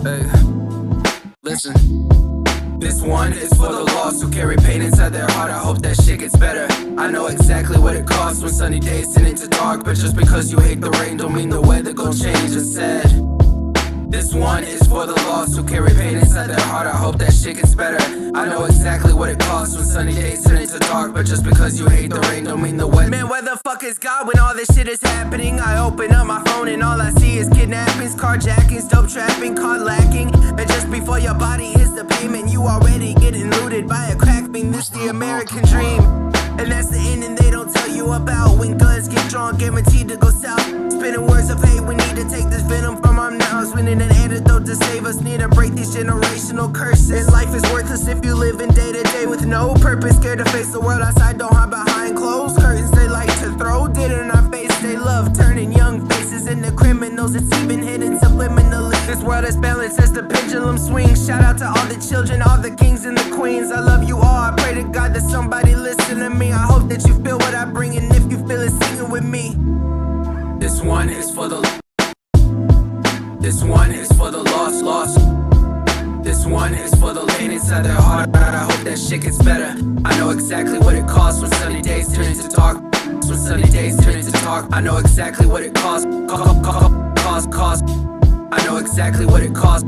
Hey, listen. This one is for the lost who carry pain inside their heart. I hope that shit gets better. I know exactly what it costs when sunny days turn into dark. But just because you hate the rain don't mean the weather gon' change. It's sad. This one is for the lost who carry pain inside their heart. I hope that shit gets better. I know exactly what it costs when sunny days turn into dark. But just because you hate the rain don't mean the weather. Man, where the fuck is God when all this shit is happening? I open up my phone and all I see is kidnappings, carjackings, dope trapping, caught lacking. And just before your body hits the pavement, you already getting looted by a crack beam. This the American dream, and that's the ending they don't tell you about. When guns get drawn, guaranteed to go south. Spinning words of hate, we need to take this venom from our mouths. We need an antidote to save us, need to break these generational curses. Life is worthless if you live in day to day with no purpose. Scared to face the world outside, don't hide behind closed curtains. They like to throw dirt in our face, they love turning young faces into criminals. It's even hidden subliminally. This world is balanced as the pendulum swings. Shout out to all the children, all the kings and the queens. I love you all, I pray to God that somebody listen to me. I hope that you feel what I bring, and if you feel it, sing it with me. This one is for the lost. This one is for the pain inside their heart. I hope that shit gets better. I know exactly what it costs when sunny days turn into dark. When sunny days turn into dark, I know exactly what it costs. I know exactly what it costs.